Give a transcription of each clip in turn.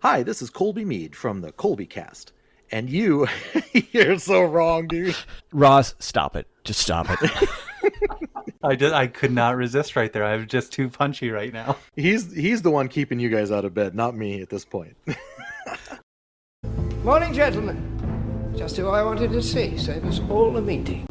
Hi, this is Colby Mead from the Colby Cast. And you, you're so wrong, dude. Ross, stop it. Just stop it. I could not resist right there. I'm just too punchy right now. He's the one keeping you guys out of bed, not me at this point. Morning, gentlemen. Just who I wanted to see. Save us all a meeting.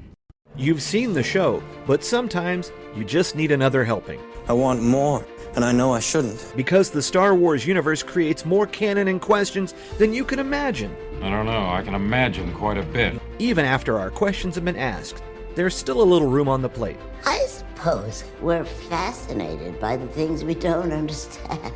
You've seen the show, but sometimes you just need another helping. I want more, and I know I shouldn't. Because the Star Wars universe creates more canon and questions than you can imagine. I don't know, I can imagine quite a bit. Even after our questions have been asked, there's still a little room on the plate. I suppose we're fascinated by the things we don't understand.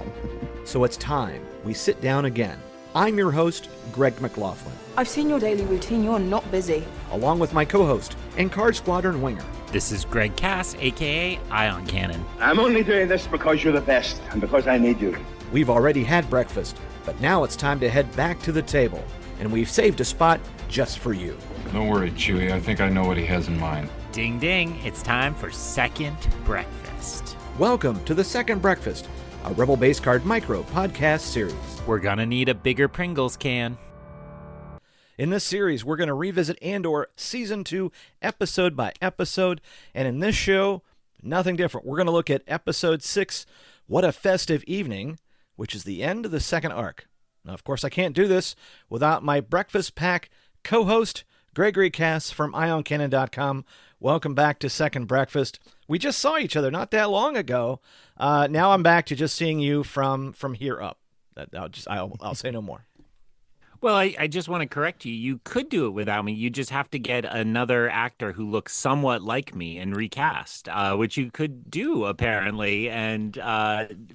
So it's time we sit down again. I'm your host, Greg McLaughlin. I've seen your daily routine. You're not busy. Along with my co-host and Card Squadron winger. This is Greg Cast, a.k.a. Ion Cannon. I'm only doing this because you're the best and because I need you. We've already had breakfast, but now it's time to head back to the table. And we've saved a spot just for you. Don't worry, Chewie. I think I know what he has in mind. Ding ding, it's time for Second Breakfast. Welcome to the Second Breakfast, a Rebel Base Card Micro podcast series. We're gonna need a bigger Pringles can. In this series, we're going to revisit Andor Season 2, episode by episode. And in this show, nothing different. We're going to look at Episode 6, What a Festive Evening, which is the end of the second arc. Now, of course, I can't do this without my breakfast pack co-host, Gregory Cast from IonCannon.com. Welcome back to Second Breakfast. We just saw each other not that long ago. Now I'm back to just seeing you from here up. I'll say no more. Well, I just want to correct you. You could do it without me. You just have to get another actor who looks somewhat like me and recast, which you could do, apparently, and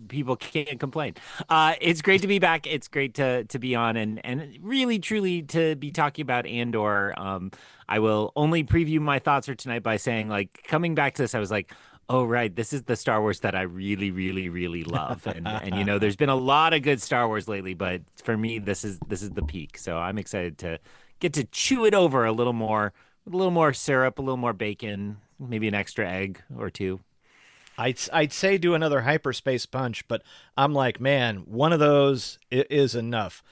people can't complain. It's great to be back. It's great to be on and really, truly to be talking about Andor. I will only preview my thoughts for tonight by saying, like, coming back to this, I was like, oh, right, this is the Star Wars that I really, really, really love. And you know, there's been a lot of good Star Wars lately, but for me, this is the peak. So I'm excited to get to chew it over a little more, with a little more syrup, a little more bacon, maybe an extra egg or two. I'd say do another hyperspace punch, but I'm like, man, one of those is enough.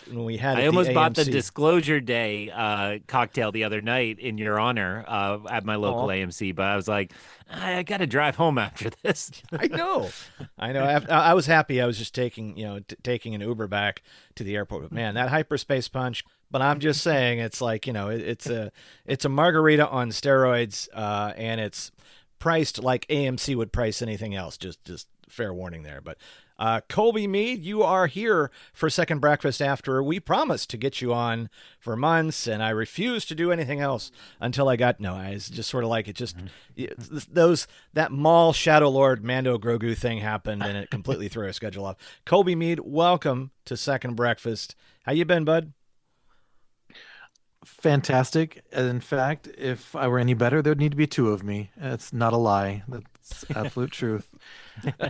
When we had I almost the bought the AMC. Disclosure Day cocktail the other night in your honor at my local AMC, but I was like, I got to drive home after this. I know. I was happy. I was just taking an Uber back to the airport. But man, that hyperspace punch. But I'm just saying, it's like, it's a margarita on steroids, and it's priced like AMC would price anything else. Just fair warning there. But Colby Mead, you are here for Second Breakfast after we promised to get you on for months, and I refused to do anything else until I got it's just sort of like it just that Maul Shadow Lord Mando Grogu thing happened, and it completely threw our schedule off. Colby Mead, welcome to Second Breakfast. How you been, bud? Fantastic. In fact, if I were any better, there would need to be two of me. It's not a lie. That's absolute truth.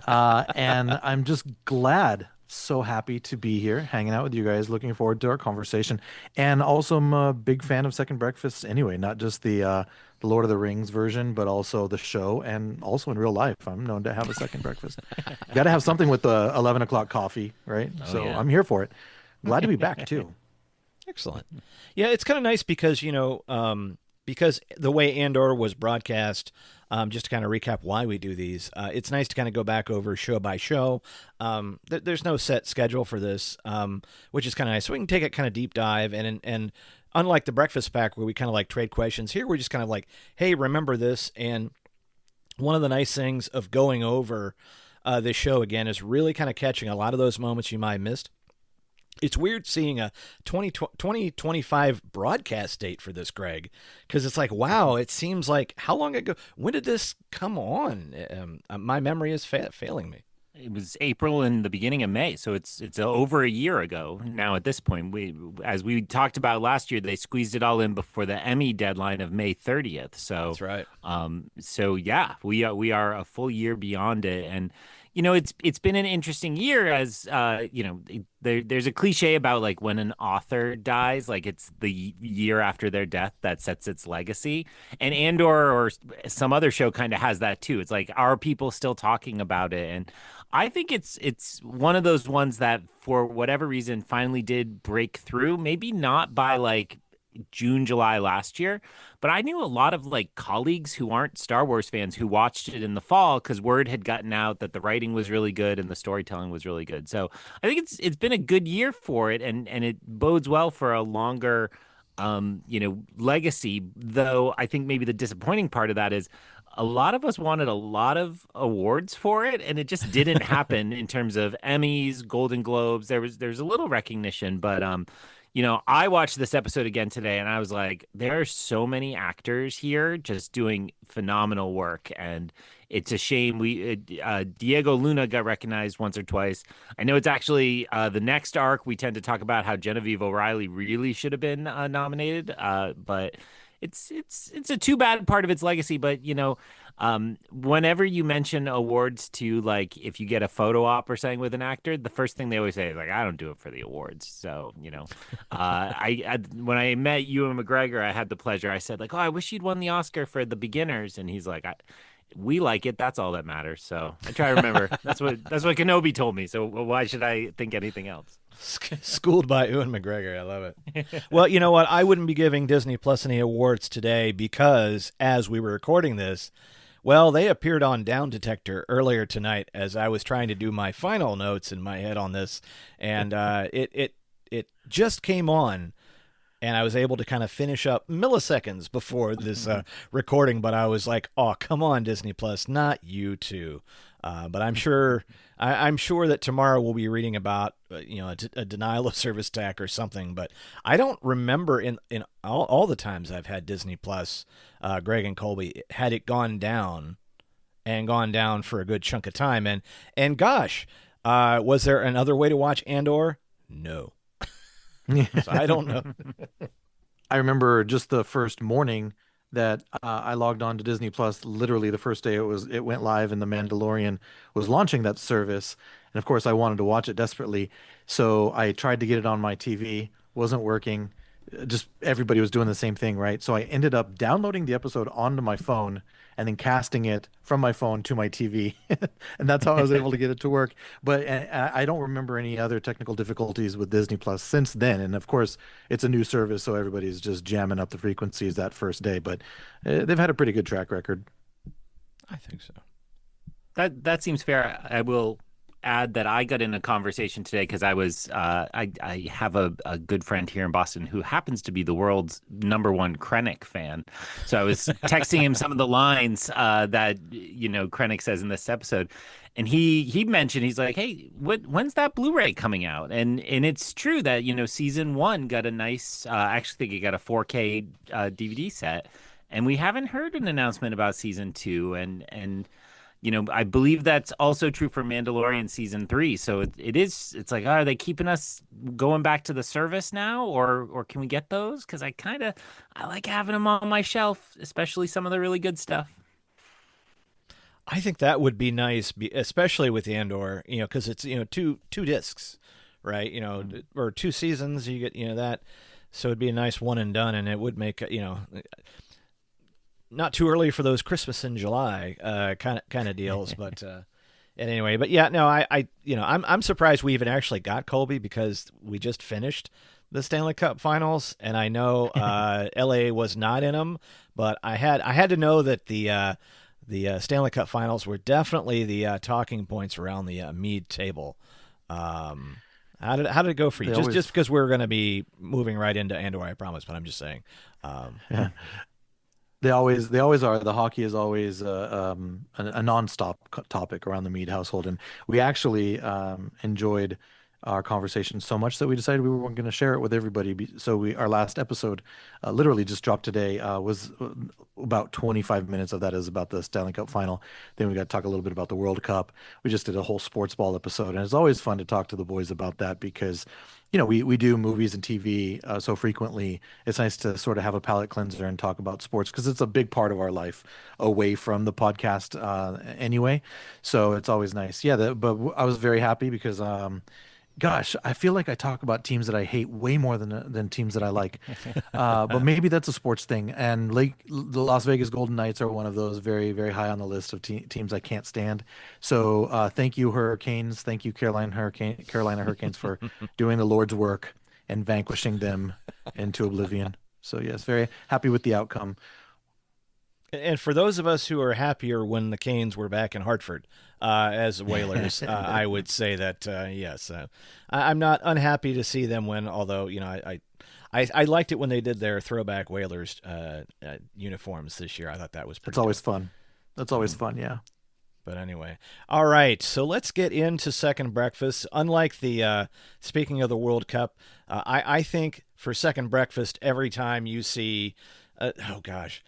And I'm just glad, so happy to be here, hanging out with you guys, looking forward to our conversation. And also, I'm a big fan of Second Breakfast anyway, not just the Lord of the Rings version, but also the show, and also in real life. I'm known to have a second breakfast. You got to have something with the 11 o'clock coffee, right? So yeah. I'm here for it. Glad to be back, too. Excellent. Yeah, it's kind of nice because, because the way Andor was broadcast, just to kind of recap why we do these, it's nice to kind of go back over show by show. There's no set schedule for this, which is kind of nice. So we can take it kind of deep dive. And unlike the breakfast pack where we kind of like trade questions, here we're just kind of like, hey, remember this. And one of the nice things of going over this show again is really kind of catching a lot of those moments you might have missed. It's weird seeing a 2025 broadcast date for this, Greg, because it's like, wow, it seems like, how long ago? When did this come on? My memory is failing me. It was April and the beginning of May, so it's over a year ago now. At this point, as we talked about last year, they squeezed it all in before the Emmy deadline of May 30th. So that's right. So yeah, we are a full year beyond it, and it's been an interesting year as there's a cliche about like when an author dies, like it's the year after their death that sets its legacy. And Andor or some other show kind of has that too. It's like, are people still talking about it? And I think it's one of those ones that for whatever reason finally did break through. Maybe not by like June, July last year, but I knew a lot of like colleagues who aren't Star Wars fans who watched it in the fall because word had gotten out that the writing was really good and the storytelling was really good. So I think it's been a good year for it, and it bodes well for a longer legacy. Though I think maybe the disappointing part of that is a lot of us wanted a lot of awards for it, and it just didn't happen in terms of Emmys, Golden Globes. There's a little recognition, but I watched this episode again today, and I was like, there are so many actors here just doing phenomenal work, and it's a shame Diego Luna got recognized once or twice. I know it's actually the next arc. We tend to talk about how Genevieve O'Reilly really should have been nominated, but it's a too bad part of its legacy. But whenever you mention awards to, like, if you get a photo op or something with an actor, the first thing they always say is like, I don't do it for the awards. So I when I met Ewan McGregor, I had the pleasure. I said like, oh, I wish you'd won the Oscar for The Beginners, and he's like, we like it. That's all that matters. So I try to remember. That's what Kenobi told me. So why should I think anything else? Schooled by Ewan McGregor. I love it. Well, you know what? I wouldn't be giving Disney Plus any awards today because as we were recording this, well, they appeared on Down Detector earlier tonight as I was trying to do my final notes in my head on this, and it just came on. And I was able to kind of finish up milliseconds before this recording, but I was like, "Oh, come on, Disney Plus, not you two." But I'm sure that tomorrow we'll be reading about a denial of service attack or something. But I don't remember in all the times I've had Disney Plus, Greg and Colby, had it gone down for a good chunk of time. And gosh, was there another way to watch Andor? No. So I don't know. I remember just the first morning that I logged on to Disney Plus. Literally the first day it went live, and The Mandalorian was launching that service. And of course, I wanted to watch it desperately, so I tried to get it on my TV. Wasn't working. Just everybody was doing the same thing, right? So I ended up downloading the episode onto my phone and then casting it from my phone to my TV. And that's how I was able to get it to work. But I don't remember any other technical difficulties with Disney Plus since then. And of course, it's a new service, so everybody's just jamming up the frequencies that first day. But they've had a pretty good track record. I think so. That seems fair. I will add that I got in a conversation today because I was I have a good friend here in Boston who happens to be the world's #1 Krennic fan. So I was texting him some of the lines that Krennic says in this episode, and he mentioned, he's like, hey, when's that Blu-ray coming out? And it's true that season 1 got a nice I actually think it got a 4K DVD set, and we haven't heard an announcement about season 2, and I believe that's also true for Mandalorian season 3. So it's like, are they keeping us going back to the service now, or can we get those? Because I like having them on my shelf, especially some of the really good stuff. I think that would be nice, especially with Andor, because it's two discs, right? Or 2 seasons. You get that, so it'd be a nice one and done, and it would make not too early for those Christmas in July kind of deals, but anyway. But yeah, no, I'm surprised we even actually got Colby because we just finished the Stanley Cup Finals, and I know LA was not in them, but I had to know that the Stanley Cup Finals were definitely the talking points around the Mead table. How did it go for you? Just because we're going to be moving right into Andor, I promise, but I'm just saying. Yeah. They always are. The hockey is always a nonstop topic around the Mead household, and we actually enjoyed our conversation so much that we decided we were going to share it with everybody. So our last episode, literally just dropped today, was about 25 minutes of that is about the Stanley Cup final. Then we got to talk a little bit about the World Cup. We just did a whole sports ball episode, and it's always fun to talk to the boys about that because we do movies and TV so frequently. It's nice to sort of have a palate cleanser and talk about sports because it's a big part of our life away from the podcast anyway. So it's always nice. Yeah, but I was very happy because Gosh, I feel like I talk about teams that I hate way more than teams that I like. But maybe that's a sports thing. And the Las Vegas Golden Knights are one of those very, very high on the list of teams I can't stand. So thank you, Hurricanes. Thank you, Carolina Hurricanes, for doing the Lord's work and vanquishing them into oblivion. So yes, very happy with the outcome. And for those of us who are happier when the Canes were back in Hartford as Whalers, I would say that yes, I'm not unhappy to see them win. Although I liked it when they did their throwback Whalers uniforms this year. I thought that was pretty. It's always fun. That's always fun, yeah. But anyway, all right. So let's get into Second Breakfast. Unlike the speaking of the World Cup, I think for Second Breakfast, every time you see, oh gosh.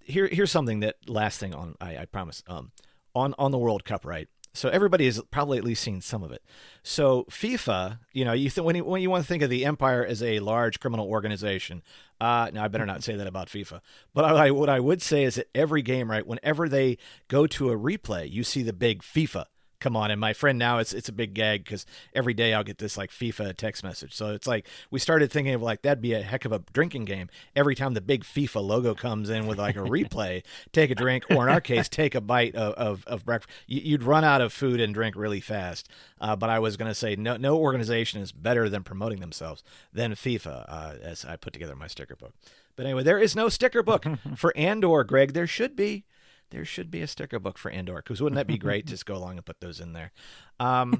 Here's something that last thing on I promise on the World Cup, right? So everybody has probably at least seen some of it. So FIFA, you think when you want to think of the Empire as a large criminal organization, now I better not say that about FIFA. But what I would say is that every game, right, whenever they go to a replay, you see the big FIFA come on. And my friend now, it's a big gag because every day I'll get this like FIFA text message. So it's like we started thinking of like that'd be a heck of a drinking game. Every time the big FIFA logo comes in with like a replay, take a drink, or in our case, take a bite of breakfast. You'd run out of food and drink really fast. But I was going to say no organization is better than promoting themselves than FIFA, as I put together my sticker book. But anyway, there is no sticker book for Andor, Greg. There should be. There should be a sticker book for Andor, because wouldn't that be great? Just go along and put those in there. I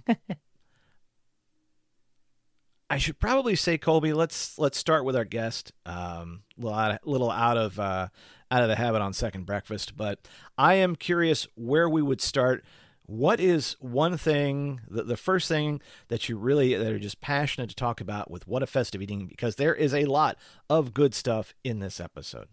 should probably say, Colby, let's start with our guest. Little out of the habit on Second Breakfast, but I am curious where we would start. What is one thing, the first thing that are just passionate to talk about with What a Festive Eating? Because there is a lot of good stuff in this episode.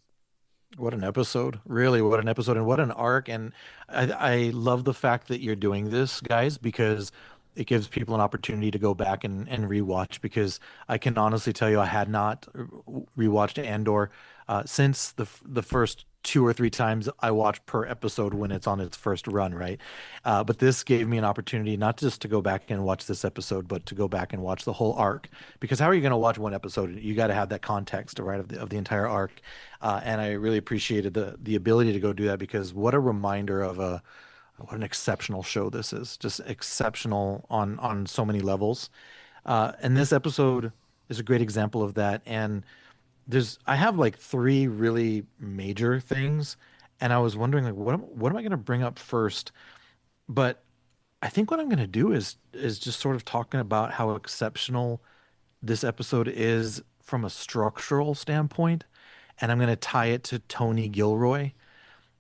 What an episode. Really, what an episode, and what an arc. And I love the fact that you're doing this, guys, because it gives people an opportunity to go back and rewatch, because I can honestly tell you I had not rewatched Andor since the first 2 or 3 times I watch per episode when it's on its first run, right? But this gave me an opportunity not just to go back and watch this episode, but to go back and watch the whole arc. Because how are you going to watch one episode? You got to have that context, right, of the entire arc. And I really appreciated the ability to go do that, because what a reminder of what an exceptional show this is. Just exceptional on so many levels. And this episode is a great example of that. And I have like 3 really major things, and I was wondering like what am I going to bring up first? But I think what I'm going to do is just sort of talking about how exceptional this episode is from a structural standpoint, and I'm going to tie it to Tony Gilroy,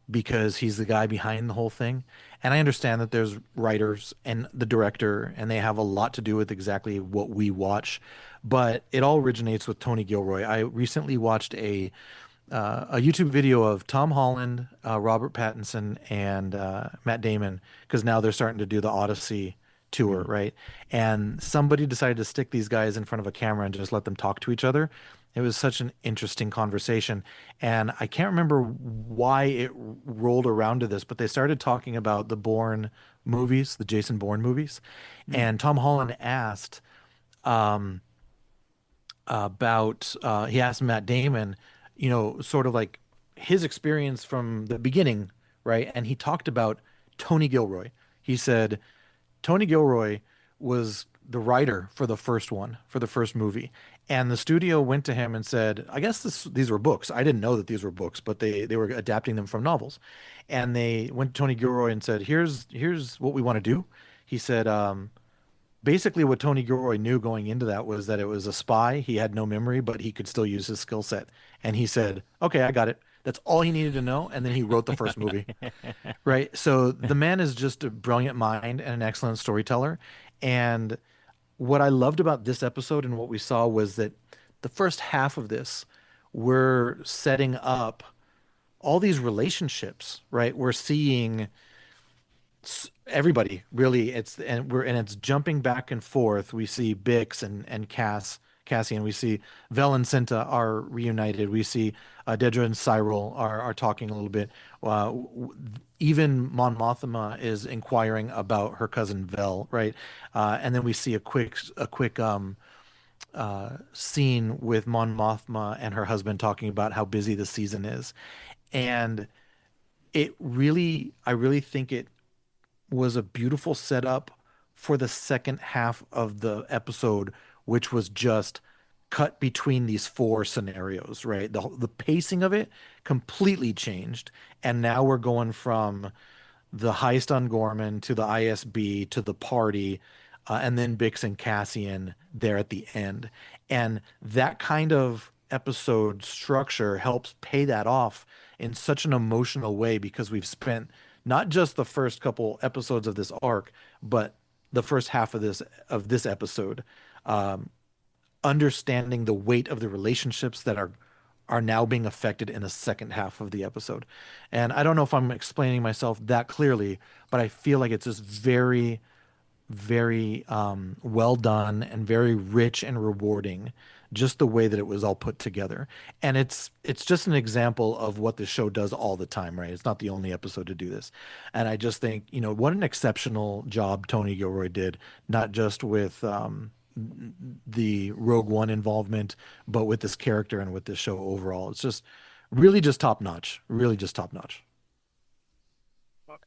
because he's the guy behind the whole thing. And I understand that there's writers and the director, and they have a lot to do with exactly what we watch, but it all originates with Tony Gilroy. I recently watched a YouTube video of Tom Holland, Robert Pattinson, and Matt Damon, because now they're starting to do the Odyssey tour, right? And somebody decided to stick these guys in front of a camera and just let them talk to each other. It was such an interesting conversation, and I can't remember why it rolled around to this, but they started talking about the Bourne movies, the Jason Bourne movies, and Tom Holland asked he asked Matt Damon, sort of like his experience from the beginning, right? And he talked about Tony Gilroy. He said Tony Gilroy was the writer for the first movie. And the studio went to him and said, I guess these were books. I didn't know that these were books, but they were adapting them from novels. And they went to Tony Gilroy and said, here's what we want to do. He said, basically what Tony Gilroy knew going into that was that it was a spy. He had no memory, but he could still use his skill set. And he said, okay, I got it. That's all he needed to know. And then he wrote the first movie. Right. So the man is just a brilliant mind and an excellent storyteller. And what I loved about this episode and what we saw was that the first half of this, we're setting up all these relationships, right? We're seeing everybody really, it's jumping back and forth. We see Bix and Cass Cassian. We see Vel and Cinta are reunited. We see Dedra and Cyril are talking a little bit. Even Mon Mothma is inquiring about her cousin Vel, right? And then we see a quick scene with Mon Mothma and her husband talking about how busy the season is. And I really think it was a beautiful setup for the second half of the episode, which was just cut between these 4 scenarios, right? The pacing of it completely changed. And now we're going from the heist on Gorman to the ISB to the party, and then Bix and Cassian there at the end. And that kind of episode structure helps pay that off in such an emotional way, because we've spent not just the first couple episodes of this arc, but the first half of this episode, understanding the weight of the relationships that are now being affected in the second half of the episode. And I don't know if I'm explaining myself that clearly, but I feel like it's just very, very well done and very rich and rewarding, just the way that it was all put together. And it's just an example of what the show does all the time, right? It's not the only episode to do this. And I just think, what an exceptional job Tony Gilroy did, not just with the Rogue One involvement, but with this character and with this show overall. It's just really just top notch,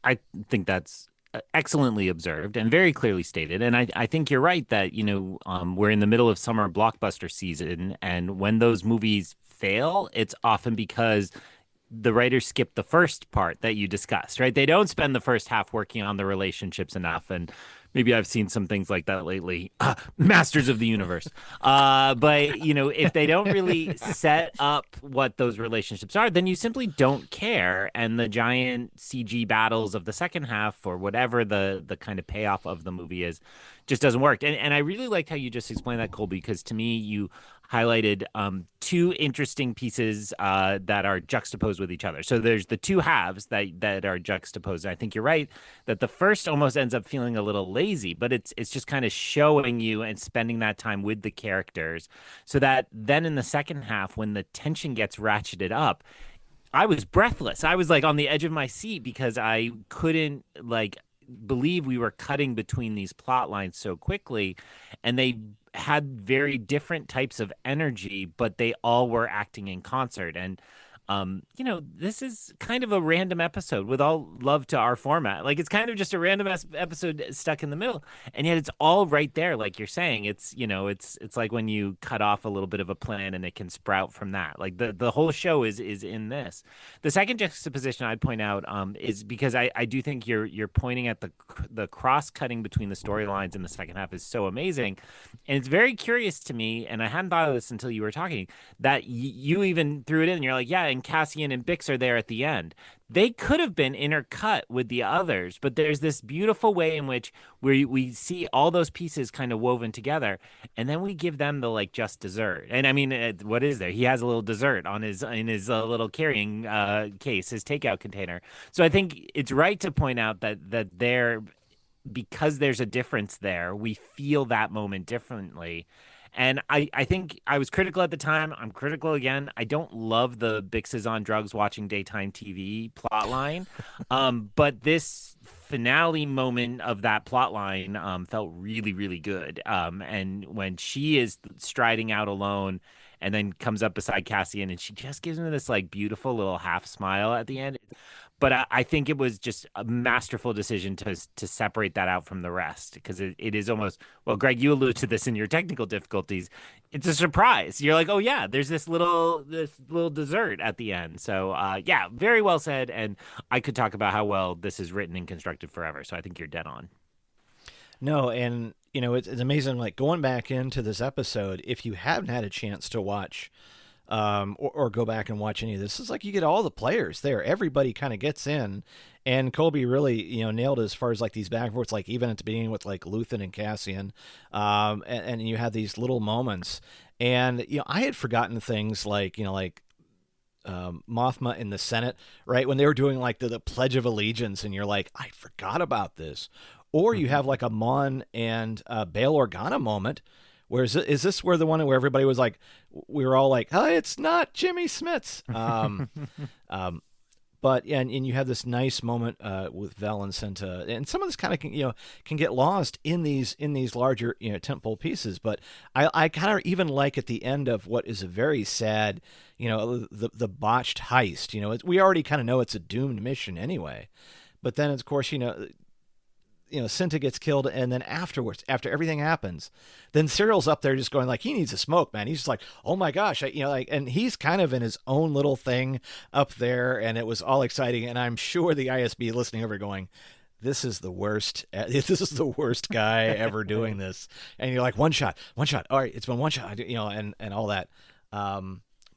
I think that's excellently observed and very clearly stated. And I think you're right that, we're in the middle of summer blockbuster season. And when those movies fail, it's often because the writers skip the first part that you discussed, right? They don't spend the first half working on the relationships enough. And maybe I've seen some things like that lately. Masters of the Universe. But, if they don't really set up what those relationships are, then you simply don't care. And the giant CG battles of the second half, or whatever the kind of payoff of the movie is, just doesn't work. And I really liked how you just explained that, Colby, because to me, you highlighted 2 interesting pieces that are juxtaposed with each other. So there's the 2 halves that are juxtaposed. And I think you're right that the first almost ends up feeling a little lazy, but it's just kind of showing you and spending that time with the characters, so that then in the second half, when the tension gets ratcheted up, I was breathless. I was like on the edge of my seat, because I couldn't believe we were cutting between these plot lines so quickly, and they had very different types of energy, but they all were acting in concert. And this is kind of a random episode, with all love to our format. Like, it's kind of just a random episode stuck in the middle, and yet it's all right there. Like you're saying, it's like when you cut off a little bit of a plant and it can sprout from that. Like the whole show is in this. The second juxtaposition I'd point out is because I do think you're pointing at the cross cutting between the storylines in the second half is so amazing, and it's very curious to me. And I hadn't thought of this until you were talking, that you even threw it in. And you're like, yeah. And Cassian and Bix are there at the end. They could have been intercut with the others, but there's this beautiful way in which we see all those pieces kind of woven together, and then we give them the just dessert. And I mean, what is there? He has a little dessert in his little carrying case, his takeout container. So I think it's right to point out that because there's a difference there, we feel that moment differently. And I think I was critical at the time. I'm critical again. I don't love the Bix's on drugs watching daytime TV plot line. But this finale moment of that plot line felt really, really good. And when she is striding out alone and then comes up beside Cassian, and she just gives him this beautiful little half smile at the end. But I think it was just a masterful decision to separate that out from the rest, because it is almost, well, Greg, you alluded to this in your technical difficulties. It's a surprise. You're like, oh yeah, there's this little dessert at the end. So yeah, very well said. And I could talk about how well this is written and constructed forever. So I think you're dead on. No, and it's amazing. Like, going back into this episode, if you haven't had a chance to watch or go back and watch any of this, it's like you get all the players there. Everybody kind of gets in, and Colby really, nailed it as far as these back and forths, even at the beginning with Luthen and Cassian, and you have these little moments. And, I had forgotten things Mothma in the Senate, right? When they were doing the Pledge of Allegiance, and you're like, I forgot about this. Or you have a Mon and Bail Organa moment Where is this where the one where everybody was like, we were all like, oh, it's not Jimmy Smits. But yeah, and you have this nice moment with Vel and Senta, and some of this kind of can get lost in these larger tentpole pieces. But I kind of even like at the end of what is a very sad, the botched heist. We already kind of know it's a doomed mission anyway, but then of course Senta gets killed, and then afterwards, after everything happens, then Cyril's up there just going like, he needs a smoke, man. He's just like, oh my gosh, and he's kind of in his own little thing up there, and it was all exciting. And I'm sure the ISB listening over going, this is the worst. This is the worst guy ever doing this. And you're like, one shot. All right, it's been one shot, and all that.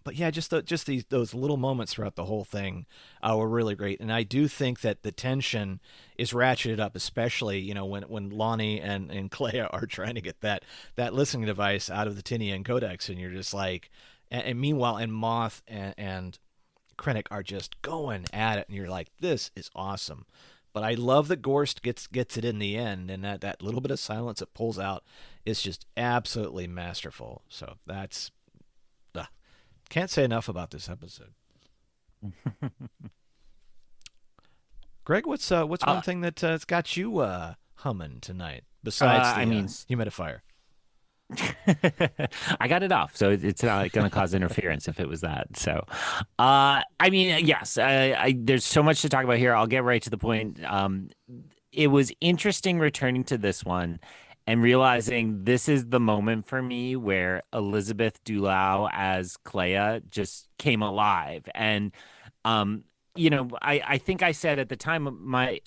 But yeah, just those little moments throughout the whole thing were really great, and I do think that the tension is ratcheted up, especially when Lonnie and Clea are trying to get that listening device out of the Tinian Codex, and you're just like, and meanwhile, and Moth and Krennic are just going at it, and you're like, this is awesome. But I love that Gorst gets it in the end, and that little bit of silence it pulls out is just absolutely masterful. So that's. Can't say enough about this episode. Greg, what's one thing that's got you humming tonight besides the humidifier? I got it off, so it's not going to cause interference if it was that. So, yes, there's so much to talk about here. I'll get right to the point. It was interesting returning to this one and realizing this is the moment for me where Elizabeth Dulau as Clea just came alive. And, I think I said at the time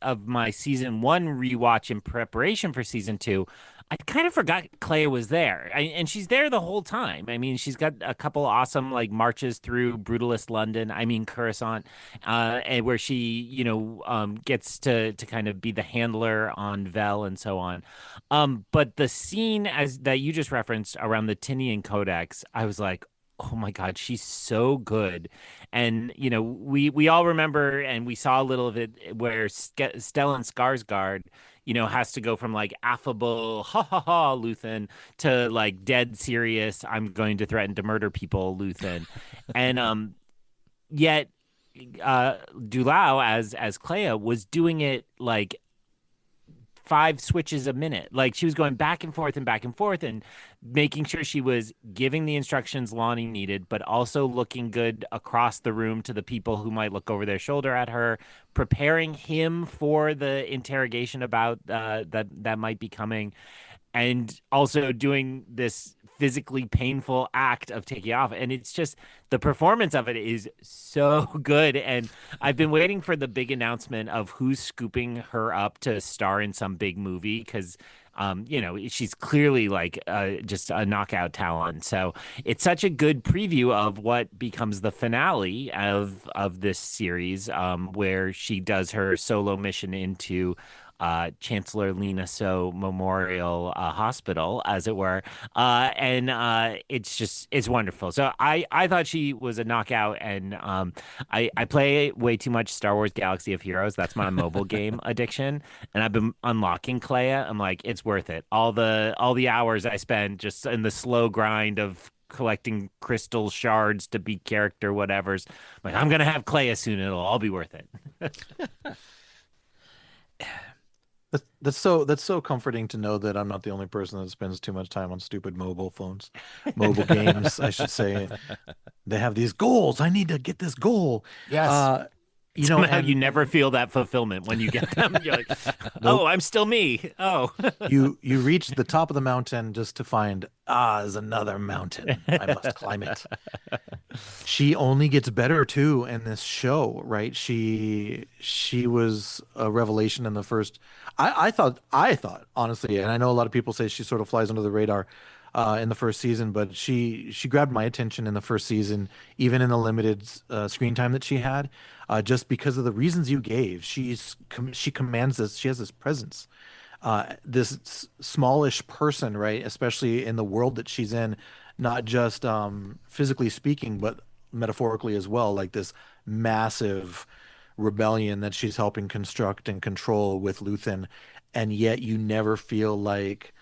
of my season 1 rewatch in preparation for season 2, I kind of forgot Clea was there, and she's there the whole time. I mean, she's got a couple awesome marches through brutalist London. I mean Coruscant, and where she gets to kind of be the handler on Vel and so on. But the scene that you just referenced around the Tinian Codex, I was like, oh my God, she's so good. And, we all remember, and we saw a little of it where Stellan Skarsgård, has to go from affable, ha ha ha, Luthen to dead serious, I'm going to threaten to murder people, Luthen. And yet Dulau as Clea was doing it 5 switches a minute. She was going back and forth and making sure she was giving the instructions Lonnie needed, but also looking good across the room to the people who might look over their shoulder at her, preparing him for the interrogation about that might be coming, and also doing this physically painful act of taking off. And it's just, the performance of it is so good. And I've been waiting for the big announcement of who's scooping her up to star in some big movie, because she's clearly just a knockout talent. So it's such a good preview of what becomes the finale of this series, where she does her solo mission into Chancellor Lena So Memorial Hospital, as it were. It's wonderful. So I thought she was a knockout, and I play way too much Star Wars Galaxy of Heroes. That's my mobile game addiction. And I've been unlocking Clea. I'm like, it's worth it. All the hours I spend just in the slow grind of collecting crystal shards to beat character whatever's. I'm gonna have Clea soon. It'll all be worth it. That's so comforting to know that I'm not the only person that spends too much time on stupid mobile games, I should say. They have these goals. I need to get this goal. Yes. Somehow you never feel that fulfillment when you get them. You're like, oh, I'm still me. Oh. you reach the top of the mountain just to find, there's another mountain. I must climb it. She only gets better too in this show, right? She was a revelation in the first. I thought honestly, and I know a lot of people say she sort of flies under the radar in the first season, but she grabbed my attention in the first season, even in the limited screen time that she had, just because of the reasons you gave. She commands this. She has this presence, this smallish person, right? Especially in the world that she's in, not just physically speaking, but metaphorically as well. Like this massive rebellion that she's helping construct and control with Luthen, and yet you never feel like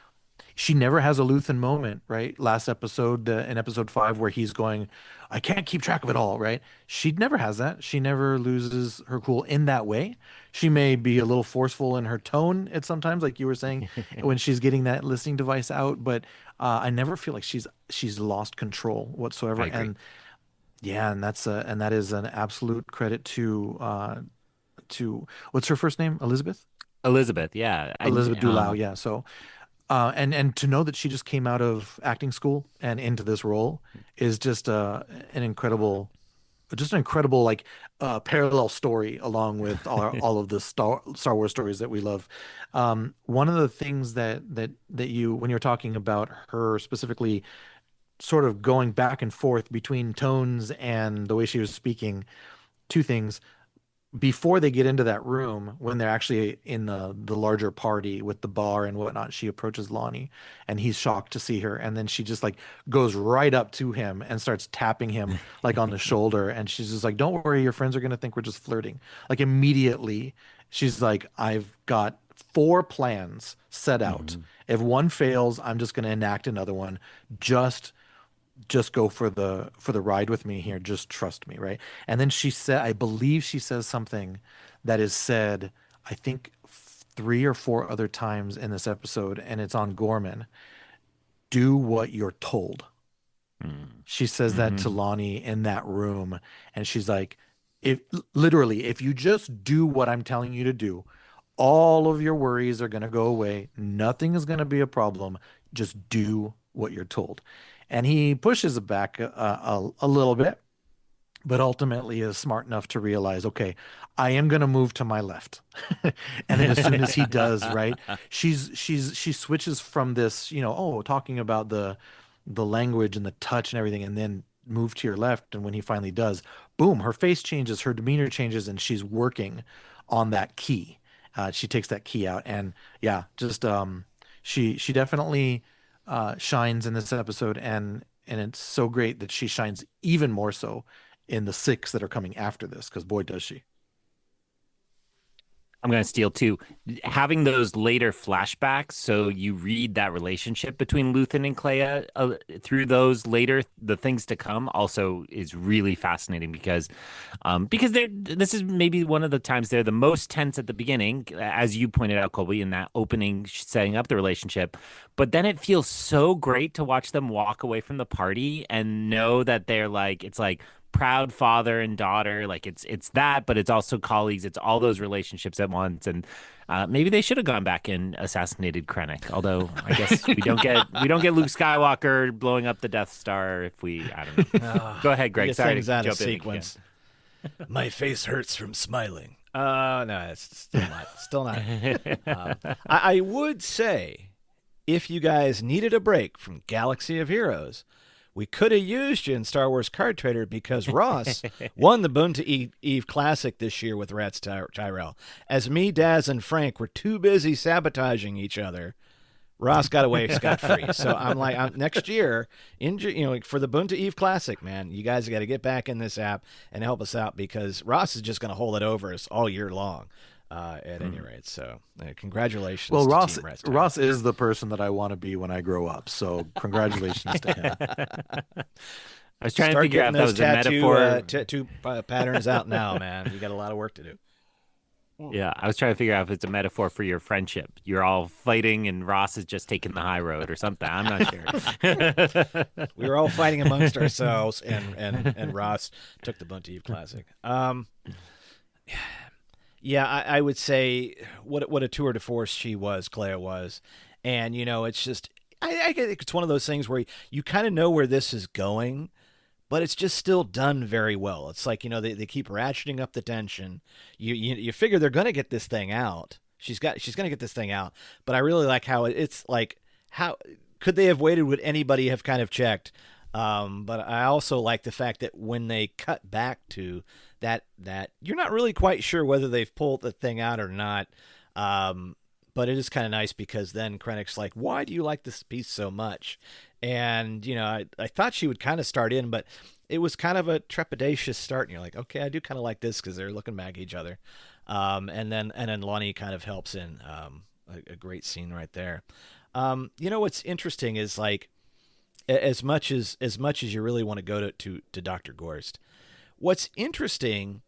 She never has a Luthen moment, right? Last episode, in episode 5, where he's going, I can't keep track of it all, right? She never has that. She never loses her cool in that way. She may be a little forceful in her tone at sometimes, like you were saying, when she's getting that listening device out, but I never feel like she's lost control whatsoever. I agree. And yeah, and that is an absolute credit to what's her first name? Elizabeth? Elizabeth, yeah. Elizabeth Dulau, yeah. So and to know that she just came out of acting school and into this role is just an incredible like parallel story along with all of the Star Wars stories that we love. One of the things that you, when you're talking about her specifically, sort of going back and forth between tones and the way she was speaking, two things. Before they get into that room, when they're actually in the larger party with the bar and whatnot, she approaches Lonnie and he's shocked to see her. And then she just like goes right up to him and starts tapping him like on the shoulder. And she's just like, don't worry, your friends are going to think we're just flirting. Like immediately she's like, I've got 4 plans set out. If one fails, I'm just going to enact another one. Just go for the ride with me here. Just trust me, right? And then she said, I believe she says something that is said, I think 3 or 4 other times in this episode, and it's on Gorman. Do what you're told. She says that to Lonnie in that room, and she's like, if you just do what I'm telling you to do, all of your worries are going to go away. Nothing is going to be a problem. Just do what you're told. And he pushes it back a little bit, but ultimately is smart enough to realize, okay, I am going to move to my left. And then as soon as he does, right, she switches from this, talking about the language and the touch and everything, and then move to your left. And when he finally does, boom, her face changes, her demeanor changes, and she's working on that key. She takes that key out, and yeah, just she definitely shines in this episode, and it's so great that she shines even more so in the 6 that are coming after this, because boy does she. I'm going to steal too. Having those later flashbacks, so you read that relationship between Luthen and Clea through those later, the things to come, also is really fascinating because this is maybe one of the times they're the most tense at the beginning, as you pointed out, Colby, in that opening setting up the relationship. But then it feels so great to watch them walk away from the party and know that they're like, it's like proud father and daughter, like it's that, but it's also colleagues, it's all those relationships at once. And maybe they should have gone back and assassinated Krennic, although I guess we don't get Luke Skywalker blowing up the Death Star if I don't know. Go ahead, Greg. Sorry to jump in sequence. My face hurts from smiling. No, it's still not. I would say, if you guys needed a break from Galaxy of Heroes, we could have used you in Star Wars Card Trader, because Ross won the BUNT Eve Classic this year with Rats Tyrell. As me, Daz, and Frank were too busy sabotaging each other, Ross got away scot-free. So I'm like, next year, for the BUNT Eve Classic, man, you guys got to get back in this app and help us out, because Ross is just going to hold it over us all year long. At any rate, so congratulations. Well, to Ross is the person that I want to be when I grow up. So congratulations to him. I was trying to figure out if that was a metaphor. Tattoo patterns out now, man. You got a lot of work to do. Yeah, I was trying to figure out if it's a metaphor for your friendship. You're all fighting, and Ross is just taking the high road or something. I'm not sure. We were all fighting amongst ourselves, and Ross took the BUNT Eve Classic. Yeah, I would say what a tour de force Clea was. And, it's just, I think it's one of those things where you kind of know where this is going, but it's just still done very well. It's like, they keep ratcheting up the tension. You figure they're going to get this thing out. She's going to get this thing out. But I really like how it's like, how could they have waited? Would anybody have kind of checked? But I also like the fact that when they cut back to that you're not really quite sure whether they've pulled the thing out or not. But it is kind of nice, because then Krennic's like, why do you like this piece so much? And, I thought she would kind of start in, but it was kind of a trepidatious start. And you're like, okay, I do kind of like this, because they're looking back at each other. And then Lonnie kind of helps in, a great scene right there. What's interesting is like, as much as you really want to go to Dr. Gorst, what's interesting,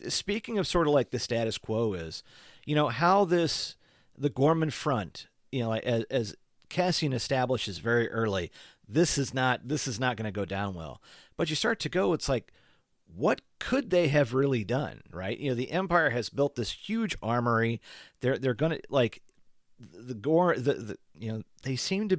speaking of sort of like the status quo, is, how the Gorman front, like as Cassian establishes very early, this is not going to go down well. But you start to go, it's like, what could they have really done, right? The Empire has built this huge armory. They're going to, like, the Gormans seem to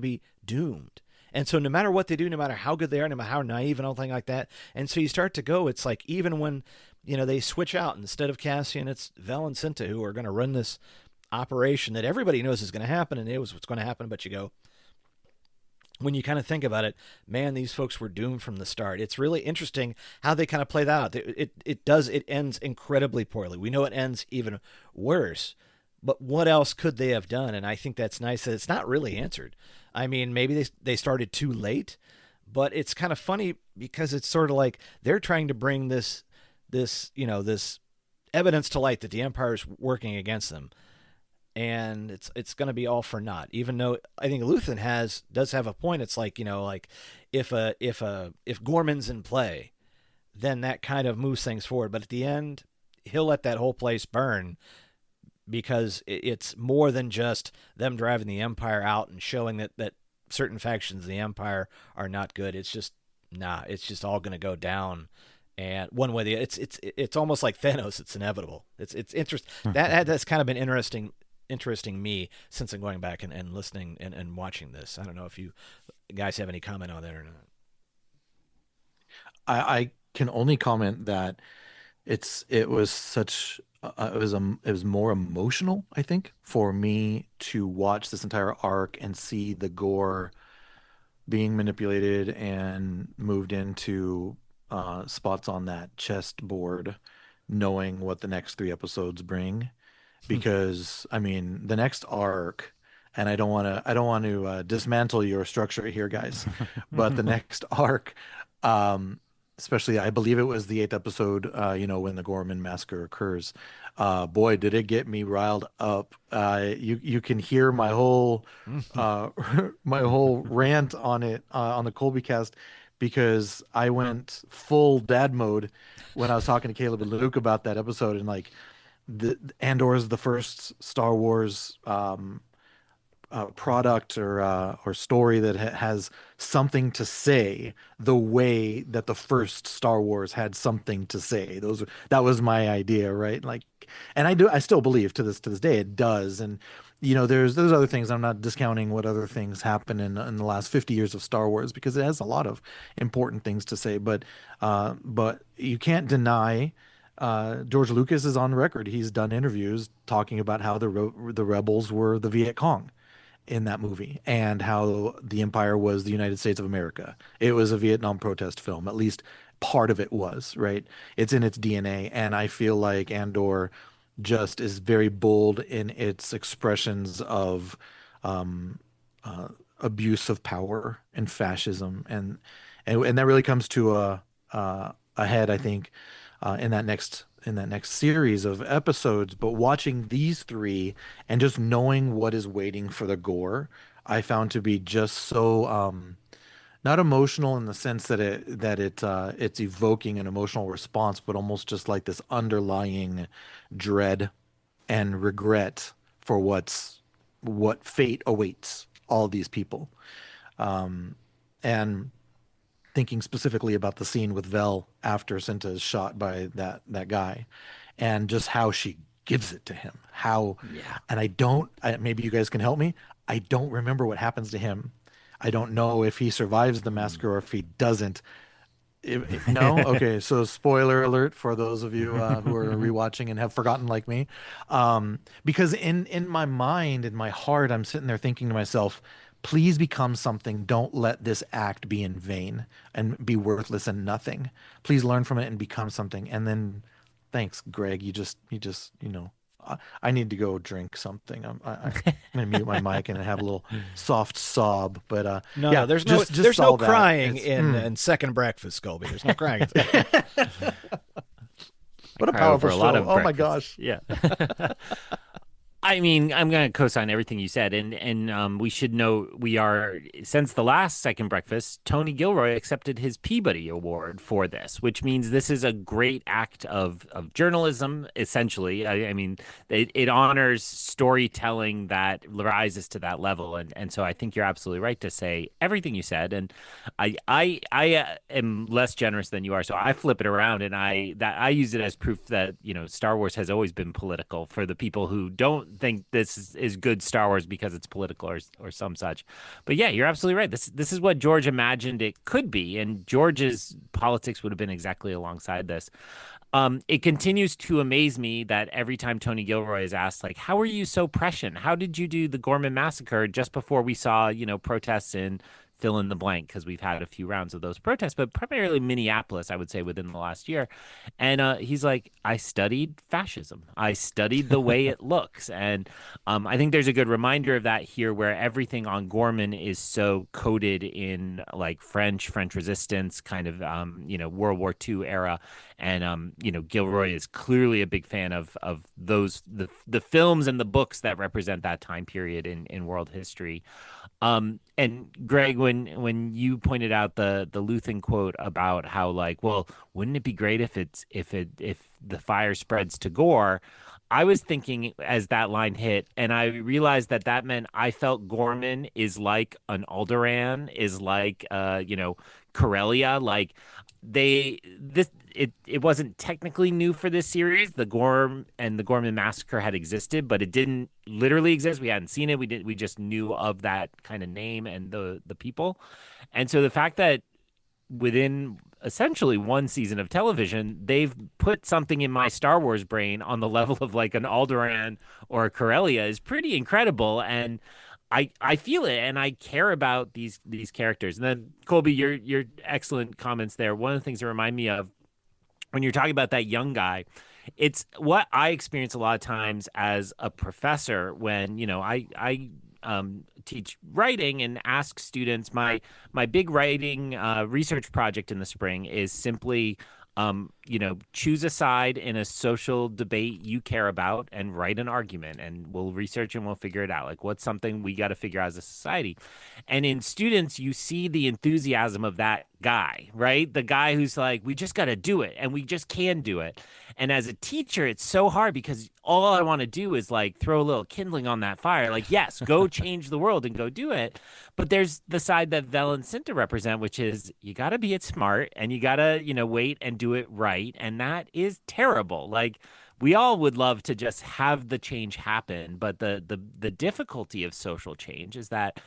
be doomed. And so no matter what they do, no matter how good they are, no matter how naive and everything like that, and so you start to go, it's like, even when, they switch out, instead of Cassian, it's Vel and Cinta who are going to run this operation that everybody knows is going to happen and knows what's going to happen, but you go, when you kind of think about it, man, these folks were doomed from the start. It's really interesting how they kind of play that out. It ends incredibly poorly. We know it ends even worse, but what else could they have done? And I think that's nice that it's not really answered. I mean, maybe they started too late, but it's kind of funny because it's sort of like they're trying to bring this evidence to light that the Empire is working against them. And it's going to be all for naught, even though I think Luthen does have a point. It's like, if Gorman's in play, then that kind of moves things forward. But at the end, he'll let that whole place burn, because it's more than just them driving the Empire out and showing that certain factions of the Empire are not good. It's just it's just all going to go down. And one way, it's almost like Thanos. It's inevitable. It's interesting. That's kind of been interesting me since I'm going back and listening and watching this. I don't know if you guys have any comment on that or not. I can only comment that it was more emotional, I think, for me to watch this entire arc and see the Gore being manipulated and moved into spots on that chessboard, knowing what the next 3 episodes bring. Because I mean, the next arc, and I don't want to dismantle your structure here, guys, but the next arc, especially, I believe it was the 8th episode, when the Gorman massacre occurs. Boy, did it get me riled up. You can hear my whole rant on it on the Colby Cast, because I went full dad mode when I was talking to Caleb and Luke about that episode, and like, Andor is the first Star Wars product or story that has something to say the way that the first Star Wars had something to say. That was my idea, right? Like, and I still believe to this day it does. And there's other things. I'm not discounting what other things happen in the last 50 years of Star Wars, because it has a lot of important things to say. But you can't deny. George Lucas is on record. He's done interviews talking about how the rebels were the Viet Cong in that movie, and how the Empire was the United States of America. It was a Vietnam protest film. At least part of it was, right? It's in its DNA. And I feel like Andor just is very bold in its expressions of abuse of power and fascism. And that really comes to a head, I think, in that next series of episodes. But watching these 3 and just knowing what is waiting for the Gore, I found to be just so not emotional in the sense that it's evoking an emotional response, but almost just like this underlying dread and regret for what fate awaits all these people. And thinking specifically about the scene with Vel after Cinta is shot by that guy, and just how she gives it to him. And maybe you guys can help me. I don't remember what happens to him. I don't know if he survives the massacre or if he doesn't. No? Okay, so spoiler alert for those of you who are rewatching and have forgotten like me. Because in my mind, in my heart, I'm sitting there thinking to myself, please become something. Don't let this act be in vain and be worthless and nothing. Please learn from it and become something. And then, thanks, Greg. You just, I need to go drink something. I'm gonna mute my mic and have a little soft sob. But no, there's no crying in second breakfast, Colby. There's no crying. What a powerful show! Oh my gosh, yeah. I mean, I'm going to co-sign everything you said, and we should know we are since the last Second Breakfast, Tony Gilroy accepted his Peabody Award for this, which means this is a great act of journalism. Essentially, I mean, it honors storytelling that rises to that level, and so I think you're absolutely right to say everything you said, and I am less generous than you are, so I flip it around, and I use it as proof that Star Wars has always been political for the people who don't think this is good Star Wars because it's political or some such. But yeah, you're absolutely right. This is what George imagined it could be, and George's politics would have been exactly alongside this. It continues to amaze me that every time Tony Gilroy is asked, like, how are you so prescient? How did you do the Gorman massacre just before we saw, protests in fill in the blank, because we've had a few rounds of those protests, but primarily Minneapolis, I would say, within the last year. And he's like, I studied fascism. I studied the way it looks. And I think there's a good reminder of that here, where everything on Gorman is so coded in like French resistance, kind of, World War II era. And, Gilroy is clearly a big fan of the films and the books that represent that time period in world history. And Greg, when you pointed out the Luthen quote about how, like, well, wouldn't it be great if the fire spreads to Gore? I was thinking as that line hit, and I realized that meant I felt Gorman is like an Alderaan, is like Corellia, like it wasn't technically new for this series. The Gorm and the Gorman massacre had existed, but it didn't literally exist. We hadn't seen it. We just knew of that kind of name and the people. And so the fact that within essentially one season of television, they've put something in my Star Wars brain on the level of like an Alderaan or a Corellia is pretty incredible. And I feel it, and I care about these characters. And then Colby, your excellent comments there. One of the things that remind me of when you're talking about that young guy, it's what I experience a lot of times as a professor when I teach writing and ask students. My big writing research project in the spring is simply choose a side in a social debate you care about and write an argument, and we'll research and we'll figure it out. Like, what's something we got to figure out as a society? And in students, you see the enthusiasm of that guy, right? The guy who's like, we just got to do it, and we just can do it. And as a teacher, it's so hard because all I want to do is like throw a little kindling on that fire. Like, yes, go change the world and go do it. But there's the side that Vel and Cinta represent, which is you got to be it smart and you got to, wait and do it right. And that is terrible. Like, we all would love to just have the change happen. But the difficulty of social change is that,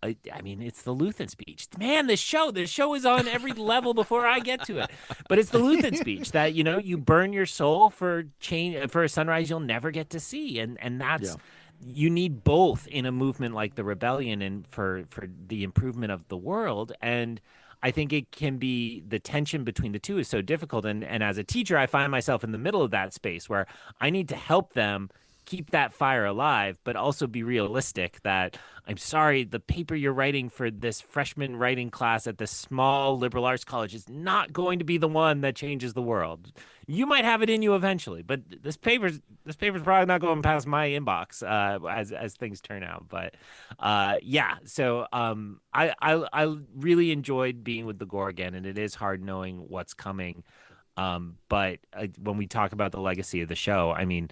I mean, it's the Luthen speech. Man, the show is on every level before I get to it. But it's the Luthen speech that, you burn your soul for change, for a sunrise you'll never get to see. And that's, you need both in a movement like the Rebellion and for the improvement of the world. And I think it can be, the tension between the two is so difficult. And as a teacher, I find myself in the middle of that space where I need to help them keep that fire alive, but also be realistic that, I'm sorry, the paper you're writing for this freshman writing class at this small liberal arts college is not going to be the one that changes the world. You might have it in you eventually, but this paper's probably not going past my inbox as things turn out. But so I really enjoyed being with the Gore again, and it is hard knowing what's coming. But when we talk about the legacy of the show, I mean,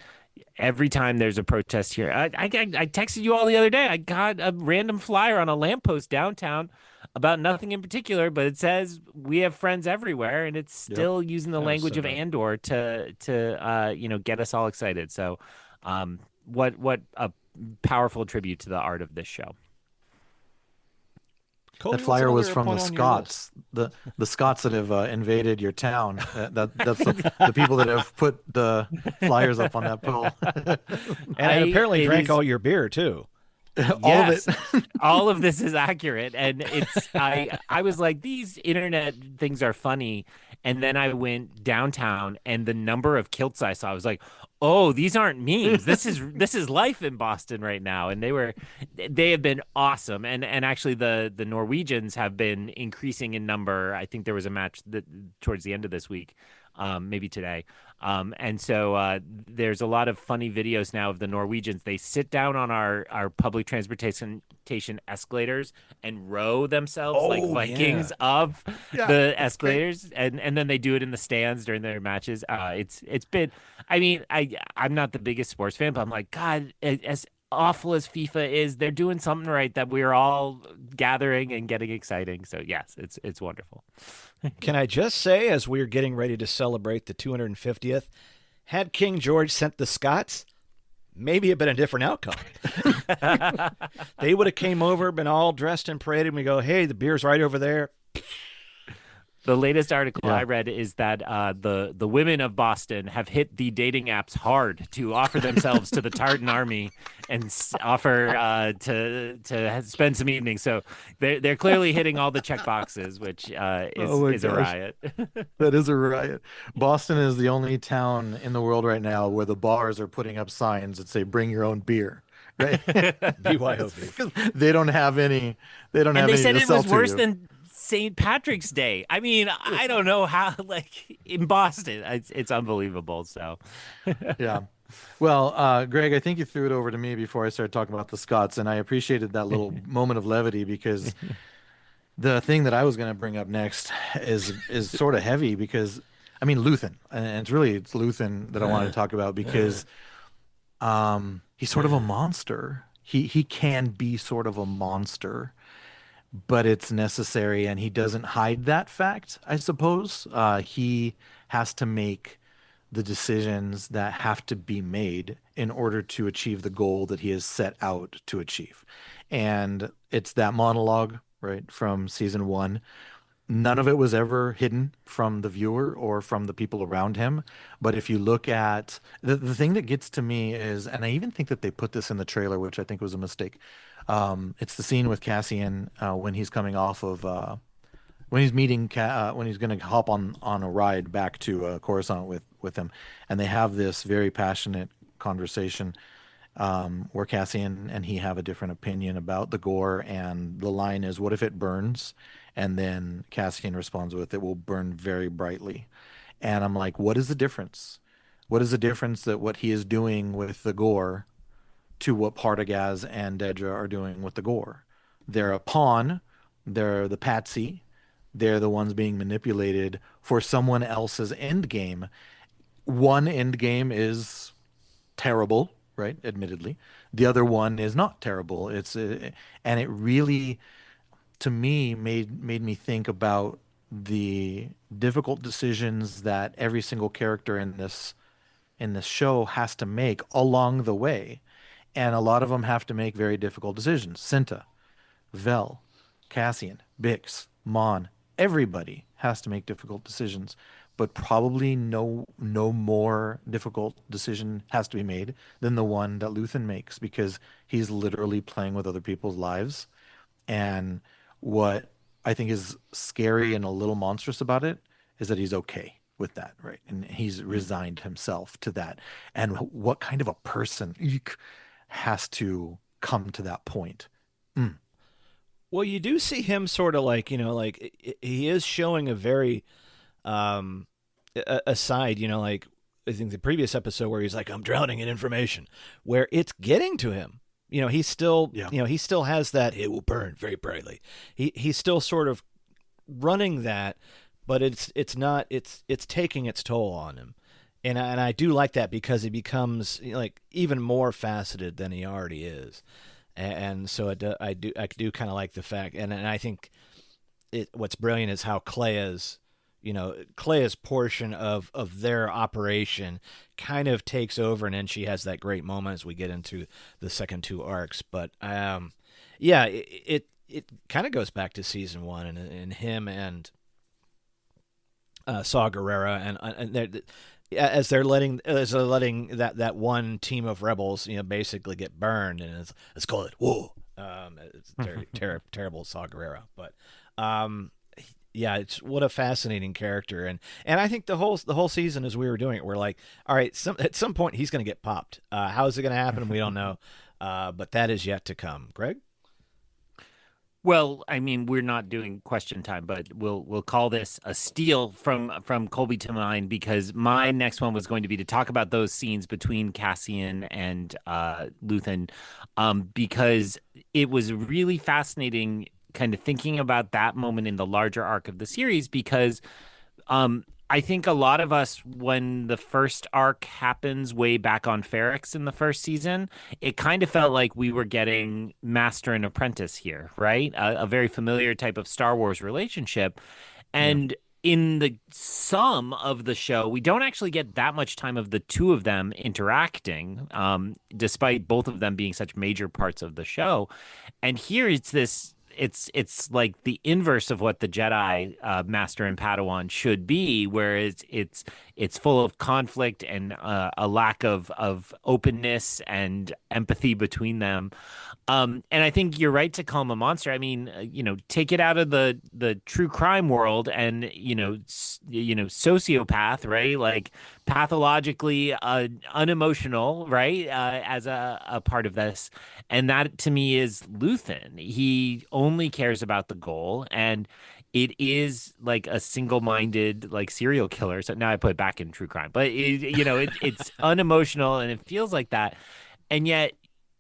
every time there's a protest here, I texted you all the other day. I got a random flyer on a lamppost downtown about nothing in particular, but it says we have friends everywhere, and it's still using the language of Andor to get us all excited. So, what a powerful tribute to the art of this show. That flyer was from the Scots, the Scots that have invaded your town. That's the people that have put the flyers up on that pole. And apparently drank all your beer too. All of it. All of this is accurate, and it's I was like, these internet things are funny, and then I went downtown, and the number of kilts I saw, I was like, oh, these aren't memes. This is life in Boston right now. And they have been awesome. And actually the Norwegians have been increasing in number. I think there was a match that towards the end of this week maybe today. And so there's a lot of funny videos now of the Norwegians. They sit down on our public transportation escalators and row themselves like Vikings up the escalators, and then they do it in the stands during their matches. It's been, I mean, I'm not the biggest sports fan, but I'm like, God, as awful as FIFA is, they're doing something right that we're all gathering and getting exciting. So yes, it's wonderful. Can I just say, as we're getting ready to celebrate the 250th, had King George sent the Scots, maybe it'd been a different outcome. They would have came over, been all dressed and paraded, and we go, hey, the beer's right over there. The latest article I read is that the women of Boston have hit the dating apps hard to offer themselves to the Tartan Army and offer to spend some evenings. So they're clearly hitting all the check boxes, which is a riot. That is a riot. Boston is the only town in the world right now where the bars are putting up signs that say "Bring your own beer." Right? BYOB. They don't have any. They don't have and any. they said to it sell was to worse you. than St. Patrick's Day. I mean, I don't know how, like, in Boston, it's unbelievable. So, yeah. Well, Greg, I think you threw it over to me before I started talking about the Scots, and I appreciated that little moment of levity because the thing that I was going to bring up next is sort of heavy because, I mean, Luthen, and it's Luthen that I wanted to talk about because he's sort of a monster. He can be sort of a monster, but it's necessary, and he doesn't hide that fact, I suppose. He has to make the decisions that have to be made in order to achieve the goal that he has set out to achieve. And it's that monologue, right, from season 1. None of it was ever hidden from the viewer or from the people around him. But if you look at the thing that gets to me is, and I even think that they put this in the trailer, which I think was a mistake. It's the scene with Cassian when he's coming off of when he's meeting when he's going to hop on a ride back to Coruscant with him, and they have this very passionate conversation where Cassian and he have a different opinion about the gore, and the line is, "What if it burns?" And then Cassian responds with, "It will burn very brightly." And I'm like, what is the difference? What is the difference that what he is doing with the gore to what Partagaz and Dedra are doing with the gore? They're a pawn. They're the patsy. They're the ones being manipulated for someone else's end game. One end game is terrible, right? Admittedly. The other one is not terrible. And it really, to me, made me think about the difficult decisions that every single character in this show has to make along the way. And a lot of them have to make very difficult decisions. Cinta, Vel, Cassian, Bix, Mon, everybody has to make difficult decisions, but probably no more difficult decision has to be made than the one that Luthen makes, because he's literally playing with other people's lives. And what I think is scary and a little monstrous about it is that he's okay with that, right? And he's resigned himself to that. And what kind of a person has to come to that point? Well, you do see him sort of like, like he is showing a very a side, like I think the previous episode where he's like, I'm drowning in information, where it's getting to him. He's still, he still has that, it will burn very brightly. He's still sort of running that, but it's taking its toll on him. And I do like that because he becomes like even more faceted than he already is. And so I do kind of like the fact, and I think what's brilliant is how Clea's portion of their operation kind of takes over, and then she has that great moment as we get into the second 2 arcs. But it kind of goes back to season 1 and him and Saw Gerrera and as they're letting that one team of rebels, basically get burned, and let's call it whoa. It's terrible Saw Gerrera, but it's what a fascinating character, and I think the whole season as we were doing it, we're like, all right, at some point he's going to get popped. How is it going to happen? We don't know, but that is yet to come. Greg? Well, I mean, we're not doing question time, but we'll call this a steal from Colby to mine, because my next one was going to be to talk about those scenes between Cassian and Luthen, because it was really fascinating, kind of thinking about that moment in the larger arc of the series, because I think a lot of us, when the first arc happens way back on Ferrix in the first season, it kind of felt like we were getting master and apprentice here, right? A very familiar type of Star Wars relationship. And in the sum of the show, we don't actually get that much time of the two of them interacting, despite both of them being such major parts of the show. And here it's this. It's like the inverse of what the Jedi Master and Padawan should be, where it's full of conflict and a lack of openness and empathy between them. And I think you're right to call him a monster. I mean, take it out of the true crime world, and sociopath, right? Like pathologically unemotional, right? As a part of this, and that to me is Luthen. He only cares about the goal, and it is like a single-minded like serial killer. So now I put it back in true crime, but it's unemotional and it feels like that, and yet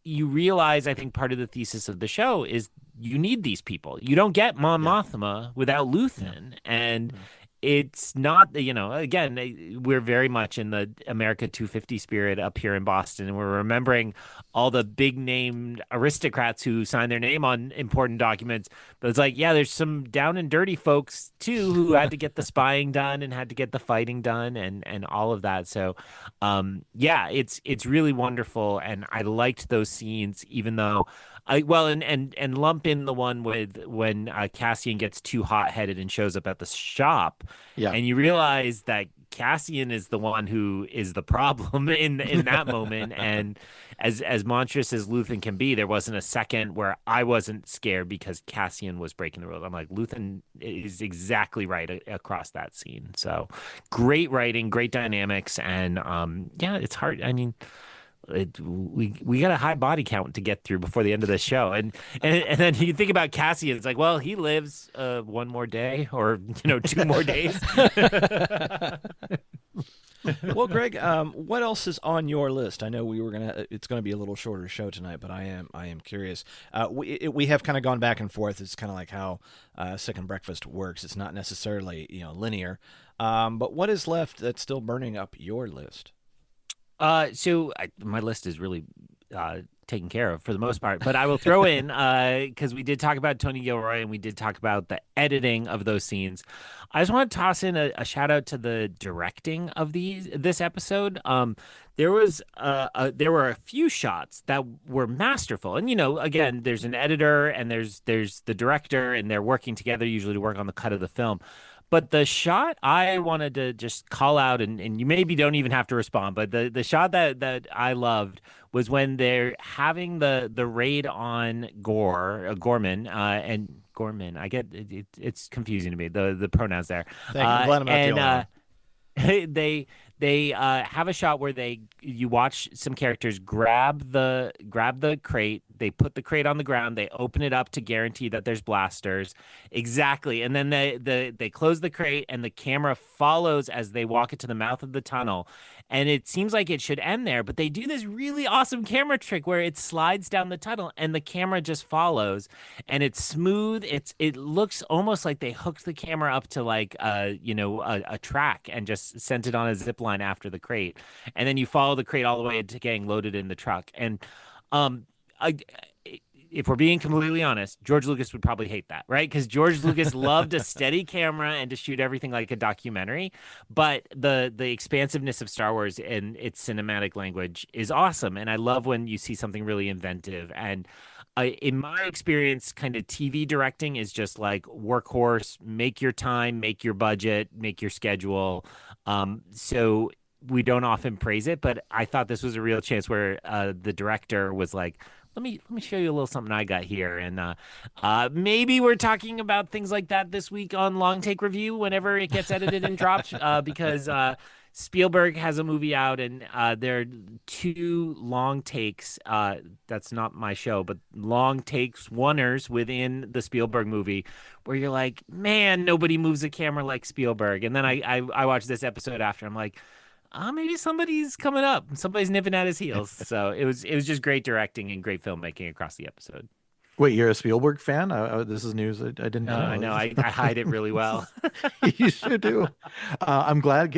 you realize, I think part of the thesis of the show is you need these people. You don't get Mon Mothma without Luthen. And it's not, again, we're very much in the America 250 spirit up here in Boston. And we're remembering all the big named aristocrats who signed their name on important documents. But it's like, yeah, there's some down and dirty folks too who had to get the spying done and had to get the fighting done and all of that. So, it's really wonderful. And I liked those scenes, even though and lump in the one with when Cassian gets too hot-headed and shows up at the shop, and you realize that Cassian is the one who is the problem in that moment. And as monstrous as Luthen can be, there wasn't a second where I wasn't scared because Cassian was breaking the rules. I'm like, Luthen is exactly right across that scene. So great writing, great dynamics, and it's hard. I mean, we got a high body count to get through before the end of the show, and then you think about Cassian, it's like, well, he lives one more day, or 2 more days. Well, Greg, what else is on your list? I know it's gonna be a little shorter show tonight, but I am curious. We have kind of gone back and forth. It's kind of like how Second Breakfast works. It's not necessarily linear, but what is left that's still burning up your list? So my list is really taken care of for the most part, but I will throw in, because we did talk about Tony Gilroy and we did talk about the editing of those scenes. I just want to toss in a shout out to the directing of this episode. There were a few shots that were masterful, and again, there's an editor and there's the director, and they're working together usually to work on the cut of the film. But the shot I wanted to just call out, and you maybe don't even have to respond, but the shot that I loved was when they're having the raid on Gorman, and Gorman. I get it's confusing to me, the pronouns there. I'm glad I'm not the only one. They have a shot where you watch some characters grab the crate. They put the crate on the ground. They open it up to guarantee that there's blasters. Exactly. And then they close the crate, and the camera follows as they walk into the mouth of the tunnel. And it seems like it should end there, but they do this really awesome camera trick where it slides down the tunnel and the camera just follows, and it's smooth. It looks almost like they hooked the camera up to like a track and just sent it on a zip line after the crate. And then you follow the crate all the way to getting loaded in the truck. And if we're being completely honest, George Lucas would probably hate that, right? Because George Lucas loved a steady camera and to shoot everything like a documentary. But the expansiveness of Star Wars and its cinematic language is awesome. And I love when you see something really inventive. And in my experience, kind of TV directing is just like workhorse, make your time, make your budget, make your schedule. So we don't often praise it, but I thought this was a real chance where the director was like, let me show you a little something I got here. And maybe we're talking about things like that this week on Long Take Review whenever it gets edited and dropped, because Spielberg has a movie out, and there are 2 long takes. That's not my show, but long takes, oneers within the Spielberg movie, where you're like, man, nobody moves a camera like Spielberg. And then I watched this episode after. I'm like, maybe somebody's coming up. Somebody's nipping at his heels. So it was just great directing and great filmmaking across the episode. Wait, you're a Spielberg fan? This is news I didn't know. I know. I hide it really well. You sure do. I'm glad,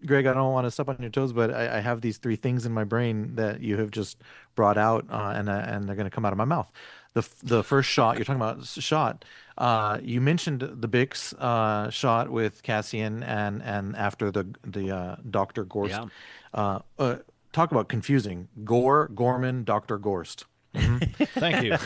Greg. I don't want to step on your toes, but I have these 3 things in my brain that you have just brought out, and they're going to come out of my mouth. The first shot you're talking about, you mentioned the Bix shot with Cassian, and after the Dr. Gorst. Yeah. Talk about confusing. Gorman, Dr. Gorst. Thank you.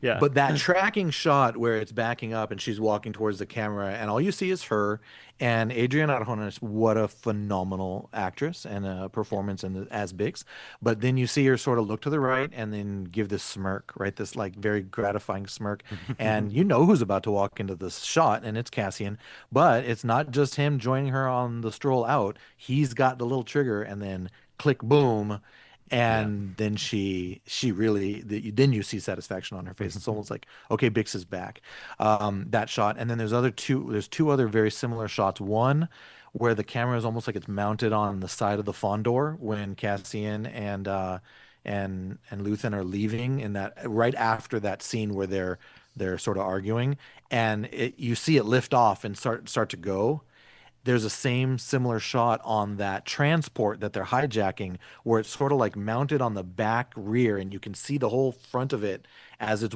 Yeah. But that tracking shot where it's backing up and she's walking towards the camera and all you see is her and Adrienne Arjones. What a phenomenal actress and a performance as Bix. But then you see her sort of look to the right and then give this smirk, right? This like very gratifying smirk. And you know who's about to walk into this shot, and it's Cassian. But it's not just him joining her on the stroll out. He's got the little trigger and then click, boom. And then she really, then you see satisfaction on her face. It's almost like, okay, Bix is back. That shot. And then there's 2 other very similar shots. One where the camera is almost like it's mounted on the side of the Fondor when Cassian and Luthen are leaving in that right after that scene where they're sort of arguing, and you see it lift off and start to go. There's a similar shot on that transport that they're hijacking where it's sort of like mounted on the back rear and you can see the whole front of it as it's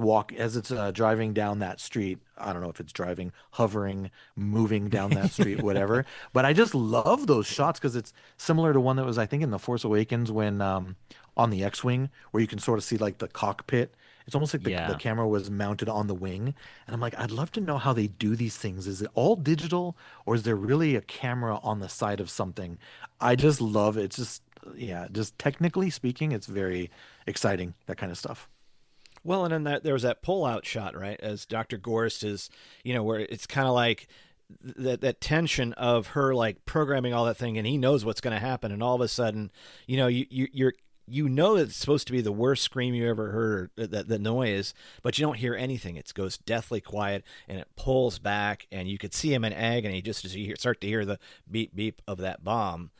driving down that street. I don't know if it's driving, hovering, moving down that street, whatever. But I just love those shots because it's similar to one that was, I think, in The Force Awakens when on the X-Wing where you can sort of see like the cockpit. It's almost like the camera was mounted on the wing. And I'm like, I'd love to know how they do these things. Is it all digital or is there really a camera on the side of something? I just love it. It's just technically speaking, it's very exciting, that kind of stuff. Well, and then there was that pull-out shot, right, as Dr. Gorst is, where it's kind of like that tension of her like programming all that thing, and he knows what's going to happen, and all of a sudden, it's supposed to be the worst scream you ever heard, the noise, but you don't hear anything. It goes deathly quiet, and it pulls back, and you could see him in agony just as you start to hear the beep beep of that bomb.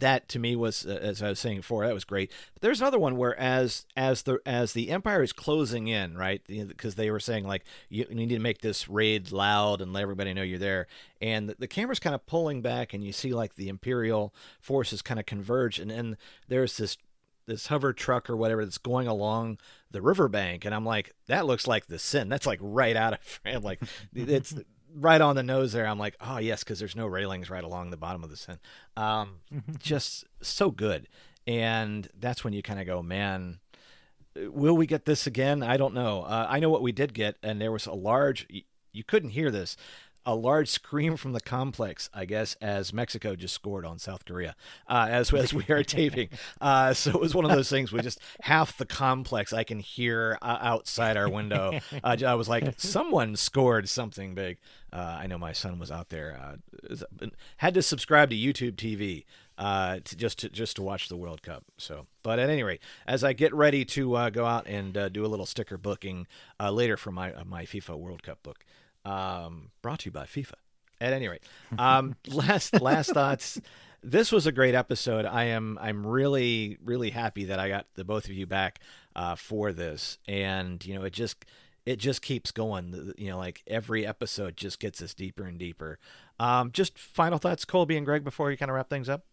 That to me was, as I was saying before, that was great. But there's another one where as the Empire is closing in, right? Because they were saying like you need to make this raid loud and let everybody know you're there, and the camera's kind of pulling back, and you see like the Imperial forces kind of converge, and there's this hover truck or whatever that's going along the riverbank, and I'm like, that looks like the Sin. That's like right out of frame, like it's. Right on the nose there. I'm like, oh yes, because there's no railings right along the bottom of the Sin. Just so good. And that's when you kind of go, man, will we get this again? I don't know. I know what we did get, and there was a large, you couldn't hear this, a large scream from the complex, I guess, as Mexico just scored on South Korea, as we are taping. So it was one of those things where just half the complex I can hear outside our window. I was like, someone scored something big. I know my son was out there, had to subscribe to YouTube TV just to watch the World Cup. So, but at any rate, as I get ready to go out and do a little sticker booking later for my FIFA World Cup book. Brought to you by FIFA. At any rate, last thoughts. This was a great episode. I'm really, really happy that I got the both of you back for this, and it just keeps going. Like every episode just gets us deeper and deeper. Just final thoughts, Colby and Greg, before you kind of wrap things up.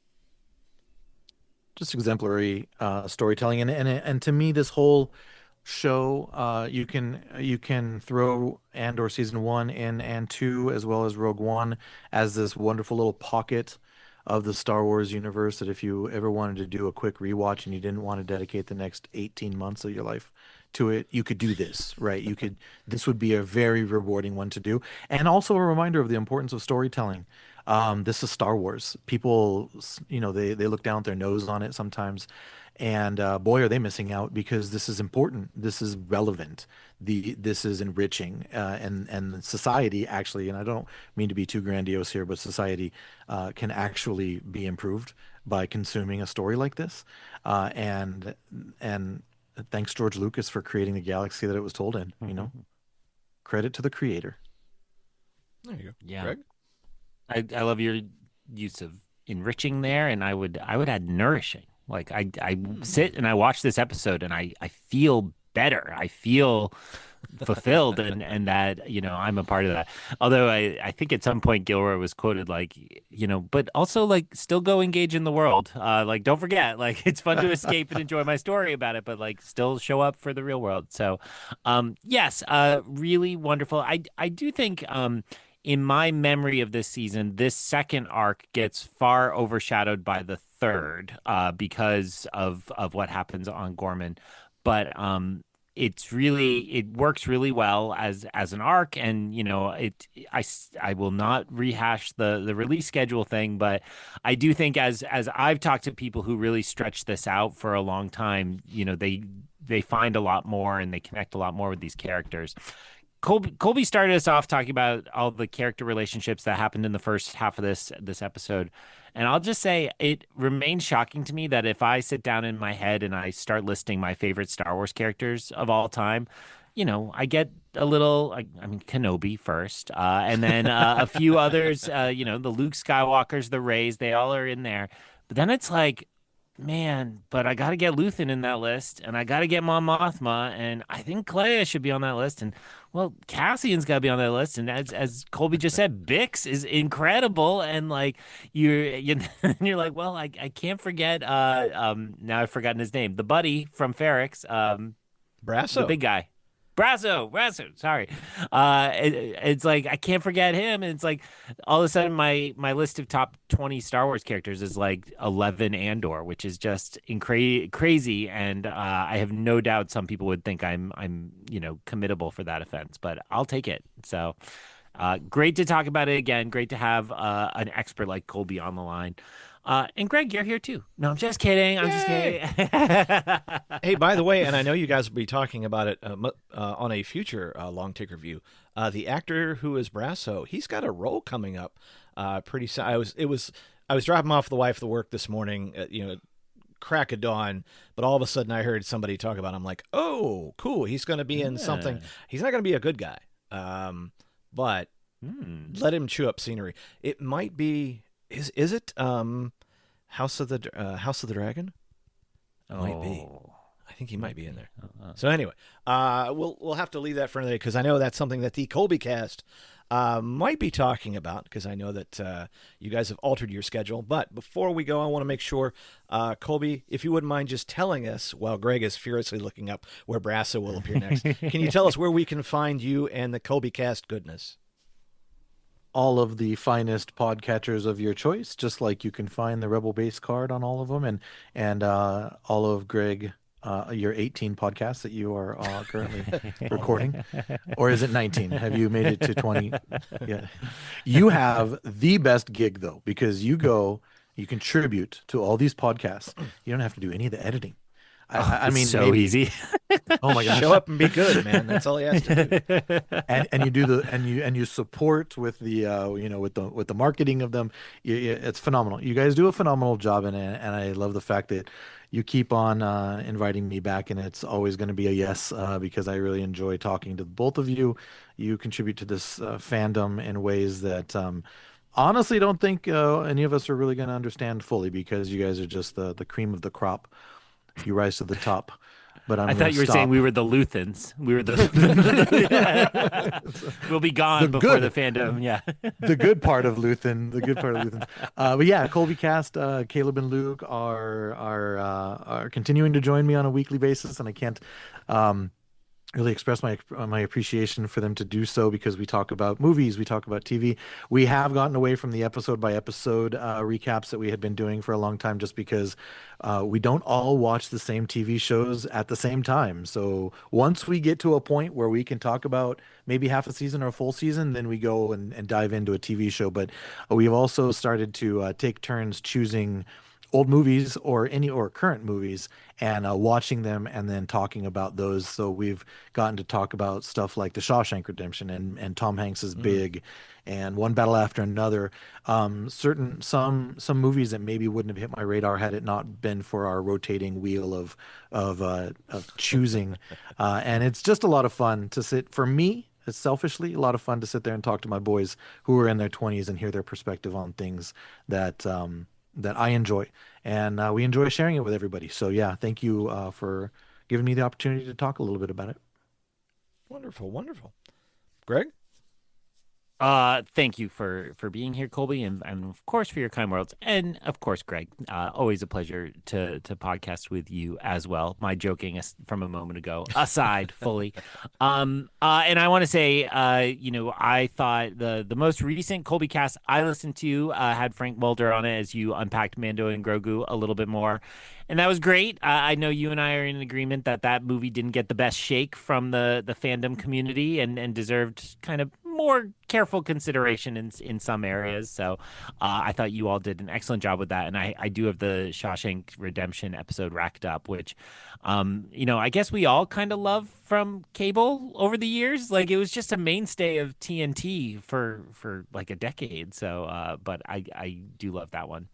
Just exemplary storytelling, and to me, this whole show, you can throw Andor season 1 in and 2 as well as Rogue One as this wonderful little pocket of the Star Wars universe that if you ever wanted to do a quick rewatch and you didn't want to dedicate the next 18 months of your life to it, you could do this, right? This would be a very rewarding one to do. And also a reminder of the importance of storytelling. This is Star Wars. People, they look down their nose on it sometimes. And boy, are they missing out, because this is important. This is relevant. This is enriching, and society actually, and I don't mean to be too grandiose here, but society can actually be improved by consuming a story like this. And thanks George Lucas for creating the galaxy that it was told in. Credit to the creator. There you go. Yeah, Greg? I love your use of enriching there, and I would add nourishing. Like I sit and I watch this episode and I feel better. I feel fulfilled and that, I'm a part of that. Although I think at some point Gilroy was quoted like, but also like still go engage in the world. Like don't forget, like it's fun to escape and enjoy my story about it, but like still show up for the real world. So yes, really wonderful. I do think in my memory of this season, this second arc gets far overshadowed by the third because of what happens on Gorman. But it works really well as an arc, and I will not rehash the release schedule thing, but I do think as I've talked to people who really stretch this out for a long time, they find a lot more and they connect a lot more with these characters. Colby started us off talking about all the character relationships that happened in the first half of this episode. And I'll just say it remains shocking to me that if I sit down in my head and I start listing my favorite Star Wars characters of all time, I get a little, Kenobi first, and then a few others, the Luke Skywalkers, the Reys, they all are in there. But then it's like, man, but I got to get Luthen in that list, and I got to get Mon Mothma, and I think Clea should be on that list, and well, Cassian's got to be on that list, and as Colby just said, Bix is incredible, and like you're like, well, I can't forget. Now I've forgotten his name, the buddy from Ferrix, Brasso, the big guy. Brasso, sorry. It's like I can't forget him, and it's like all of a sudden my list of top 20 Star Wars characters is like 11 Andor, which is just crazy, and I have no doubt some people would think I'm committable for that offense, but I'll take it. So great to talk about it again. Great to have an expert like Colby on the line. And Greg, you're here too. No, I'm just kidding. I'm just kidding. Hey, by the way, and I know you guys will be talking about it on a future long take review. The actor who is Brasso, he's got a role coming up pretty soon. I was dropping off the wife to work this morning, crack of dawn, but all of a sudden I heard somebody talk about him. I'm like, oh, cool. He's going to be in something. He's not going to be a good guy, but let him chew up scenery. It might be. Is it House of the Dragon? It might be. I think he might be in there. So anyway, we'll have to leave that for another day, because I know that's something that the Colbycast might be talking about, because I know that you guys have altered your schedule. But before we go, I want to make sure, Colby, if you wouldn't mind just telling us, while Greg is furiously looking up where Brasso will appear next, can you tell us where we can find you and the Colbycast goodness? All of the finest podcatchers of your choice, just like you can find the Rebel Base card on all of them, and all of Greg, your 18 podcasts that you are currently recording. Or is it 19? Have you made it to 20? Yeah. You have the best gig, though, because you contribute to all these podcasts. You don't have to do any of the editing. I mean, so maybe. easy. Oh my gosh! Show up and be good, man. That's all he has to do. And you do you support with the with the marketing of them. It's phenomenal. You guys do a phenomenal job, and I love the fact that you keep on inviting me back, and it's always going to be a yes, because I really enjoy talking to both of you. You contribute to this fandom in ways that honestly don't think any of us are really going to understand fully, because you guys are just the cream of the crop. You rise to the top. But I thought you were saying we were the Luthens. We were the. We'll be gone before the fandom. Yeah, the good part of Luthen. The good part of Luthen. But yeah, Colbycast, Caleb and Luke are continuing to join me on a weekly basis, and I can't really express my appreciation for them to do so, because we talk about movies, we talk about TV. We have gotten away from the episode by episode recaps that we had been doing for a long time, just because we don't all watch the same TV shows at the same time. So once we get to a point where we can talk about maybe half a season or a full season, then we go and dive into a TV show. But we've also started to take turns choosing old movies or current movies and watching them and then talking about those. So we've gotten to talk about stuff like The Shawshank Redemption and Tom Hanks's Big and One Battle After Another. Some movies that maybe wouldn't have hit my radar had it not been for our rotating wheel of choosing. And it's just a lot of fun to sit, for me, it's selfishly a lot of fun to sit there and talk to my boys who are in their 20s and hear their perspective on things that I enjoy, and we enjoy sharing it with everybody. So yeah, thank you for giving me the opportunity to talk a little bit about it. Wonderful, wonderful. Greg? Thank you for being here, Colby, and of course for your kind words, and of course, Greg. Always a pleasure to podcast with you as well. My joking from a moment ago aside, fully. And I want to say, I thought the most recent Colby cast I listened to had Frank Mulder on it as you unpacked Mando and Grogu a little bit more. And that was great. I know you and I are in agreement that movie didn't get the best shake from the fandom community and deserved kind of more careful consideration in some areas. So I thought you all did an excellent job with that. And I do have the Shawshank Redemption episode racked up, which, I guess we all kind of love from cable over the years. Like, it was just a mainstay of TNT for like a decade. So, but I do love that one.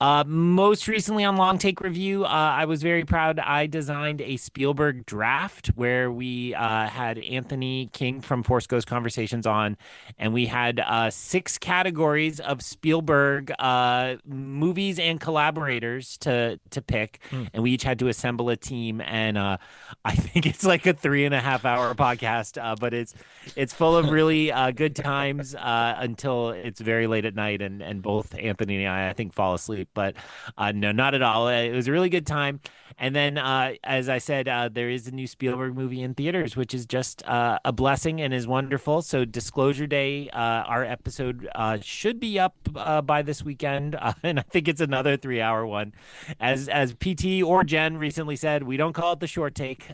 Most recently on Long Take Review, I was very proud. I designed a Spielberg draft where we had Anthony King from Force Ghost Conversations on, and we had 6 categories of Spielberg movies and collaborators to pick, and we each had to assemble a team. And I think it's like a 3.5-hour podcast, but it's full of really good times until it's very late at night, and both Anthony and I think fall asleep. But no, not at all. It was a really good time. And then, as I said, there is a new Spielberg movie in theaters, which is just a blessing and is wonderful. So Disclosure Day, our episode should be up by this weekend, and I think it's another 3-hour one. As PT or Jen recently said, we don't call it the short take,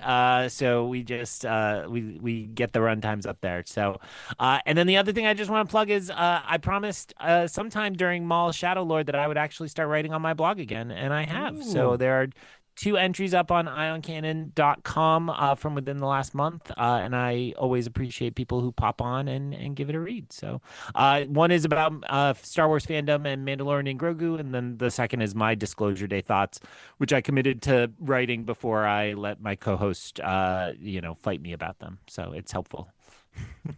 so we just we get the run times up there. So, and then the other thing I just want to plug is I promised sometime during Mall Shadow Lord that I would actually start writing on my blog again, and I have. Ooh. So there are 2 entries up on ioncanon.com from within the last month, and I always appreciate people who pop on and give it a read. So one is about Star Wars fandom and Mandalorian and Grogu, and then the second is my Disclosure Day thoughts, which I committed to writing before I let my co-host fight me about them. So it's helpful.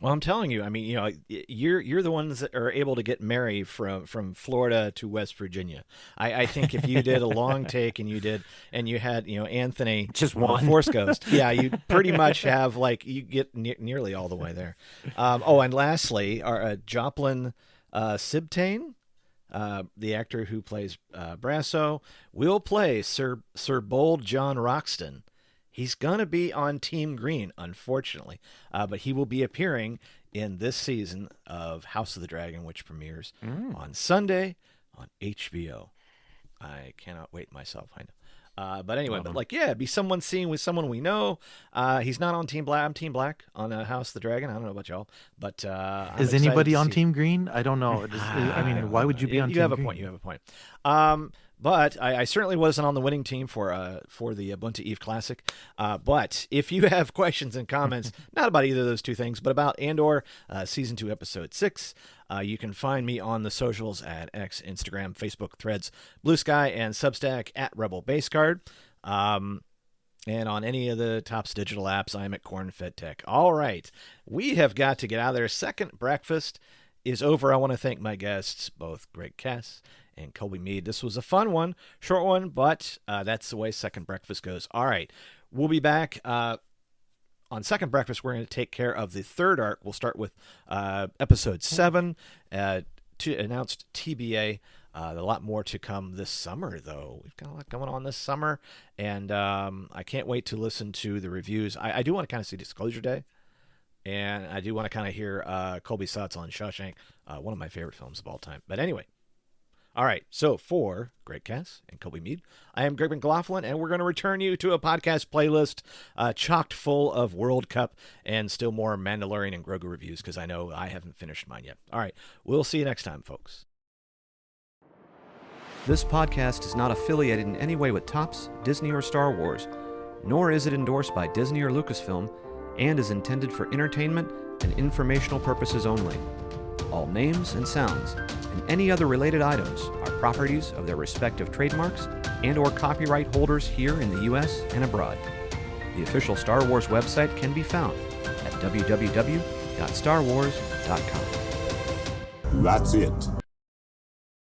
Well, I'm telling you, I mean, you're the ones that are able to get Mary from Florida to West Virginia. I think if you did a long take and you had Anthony just one Force Ghost, yeah, you pretty much have you get nearly all the way there. And lastly, our Joplin Sibtain, the actor who plays Brasso, will play Sir Bold John Roxton. He's going to be on Team Green, unfortunately, but he will be appearing in this season of House of the Dragon, which premieres on Sunday on HBO. I cannot wait myself, I know. But anyway, be someone seen with someone we know. He's not on Team Black. I'm Team Black on House of the Dragon. I don't know about y'all, but is anybody on Team Green? I don't know. Why would you be on Team Green? You have a point. But I certainly wasn't on the winning team for the BUNT Eve Classic. But if you have questions and comments, not about either of those two things, but about Andor Season 2, Episode 6, you can find me on the socials at X, Instagram, Facebook, Threads, Blue Sky, and Substack at Rebel Base Card. And on any of the Topps digital apps, I'm at Cornfed Tech. All right. We have got to get out of there. Second breakfast is over. I want to thank my guests, both Greg Cast and Colby Mead. This was a fun one, short one, but that's the way Second Breakfast goes. All right, we'll be back on Second Breakfast. We're going to take care of the third arc. We'll start with episode 7, to announced TBA. A lot more to come this summer, though. We've got a lot going on this summer, and I can't wait to listen to the reviews. I do want to kind of see Disclosure Day, and I do want to kind of hear Colby's thoughts on Shawshank, one of my favorite films of all time. But anyway, all right, so for Greg Cass and Colby Mead, I am Greg McLaughlin, and we're going to return you to a podcast playlist chocked full of World Cup and still more Mandalorian and Grogu reviews, because I know I haven't finished mine yet. All right, we'll see you next time, folks. This podcast is not affiliated in any way with Topps, Disney, or Star Wars, nor is it endorsed by Disney or Lucasfilm, and is intended for entertainment and informational purposes only. All names and sounds and any other related items are properties of their respective trademarks and or copyright holders here in the U.S. and abroad. The official Star Wars website can be found at www.starwars.com. That's it.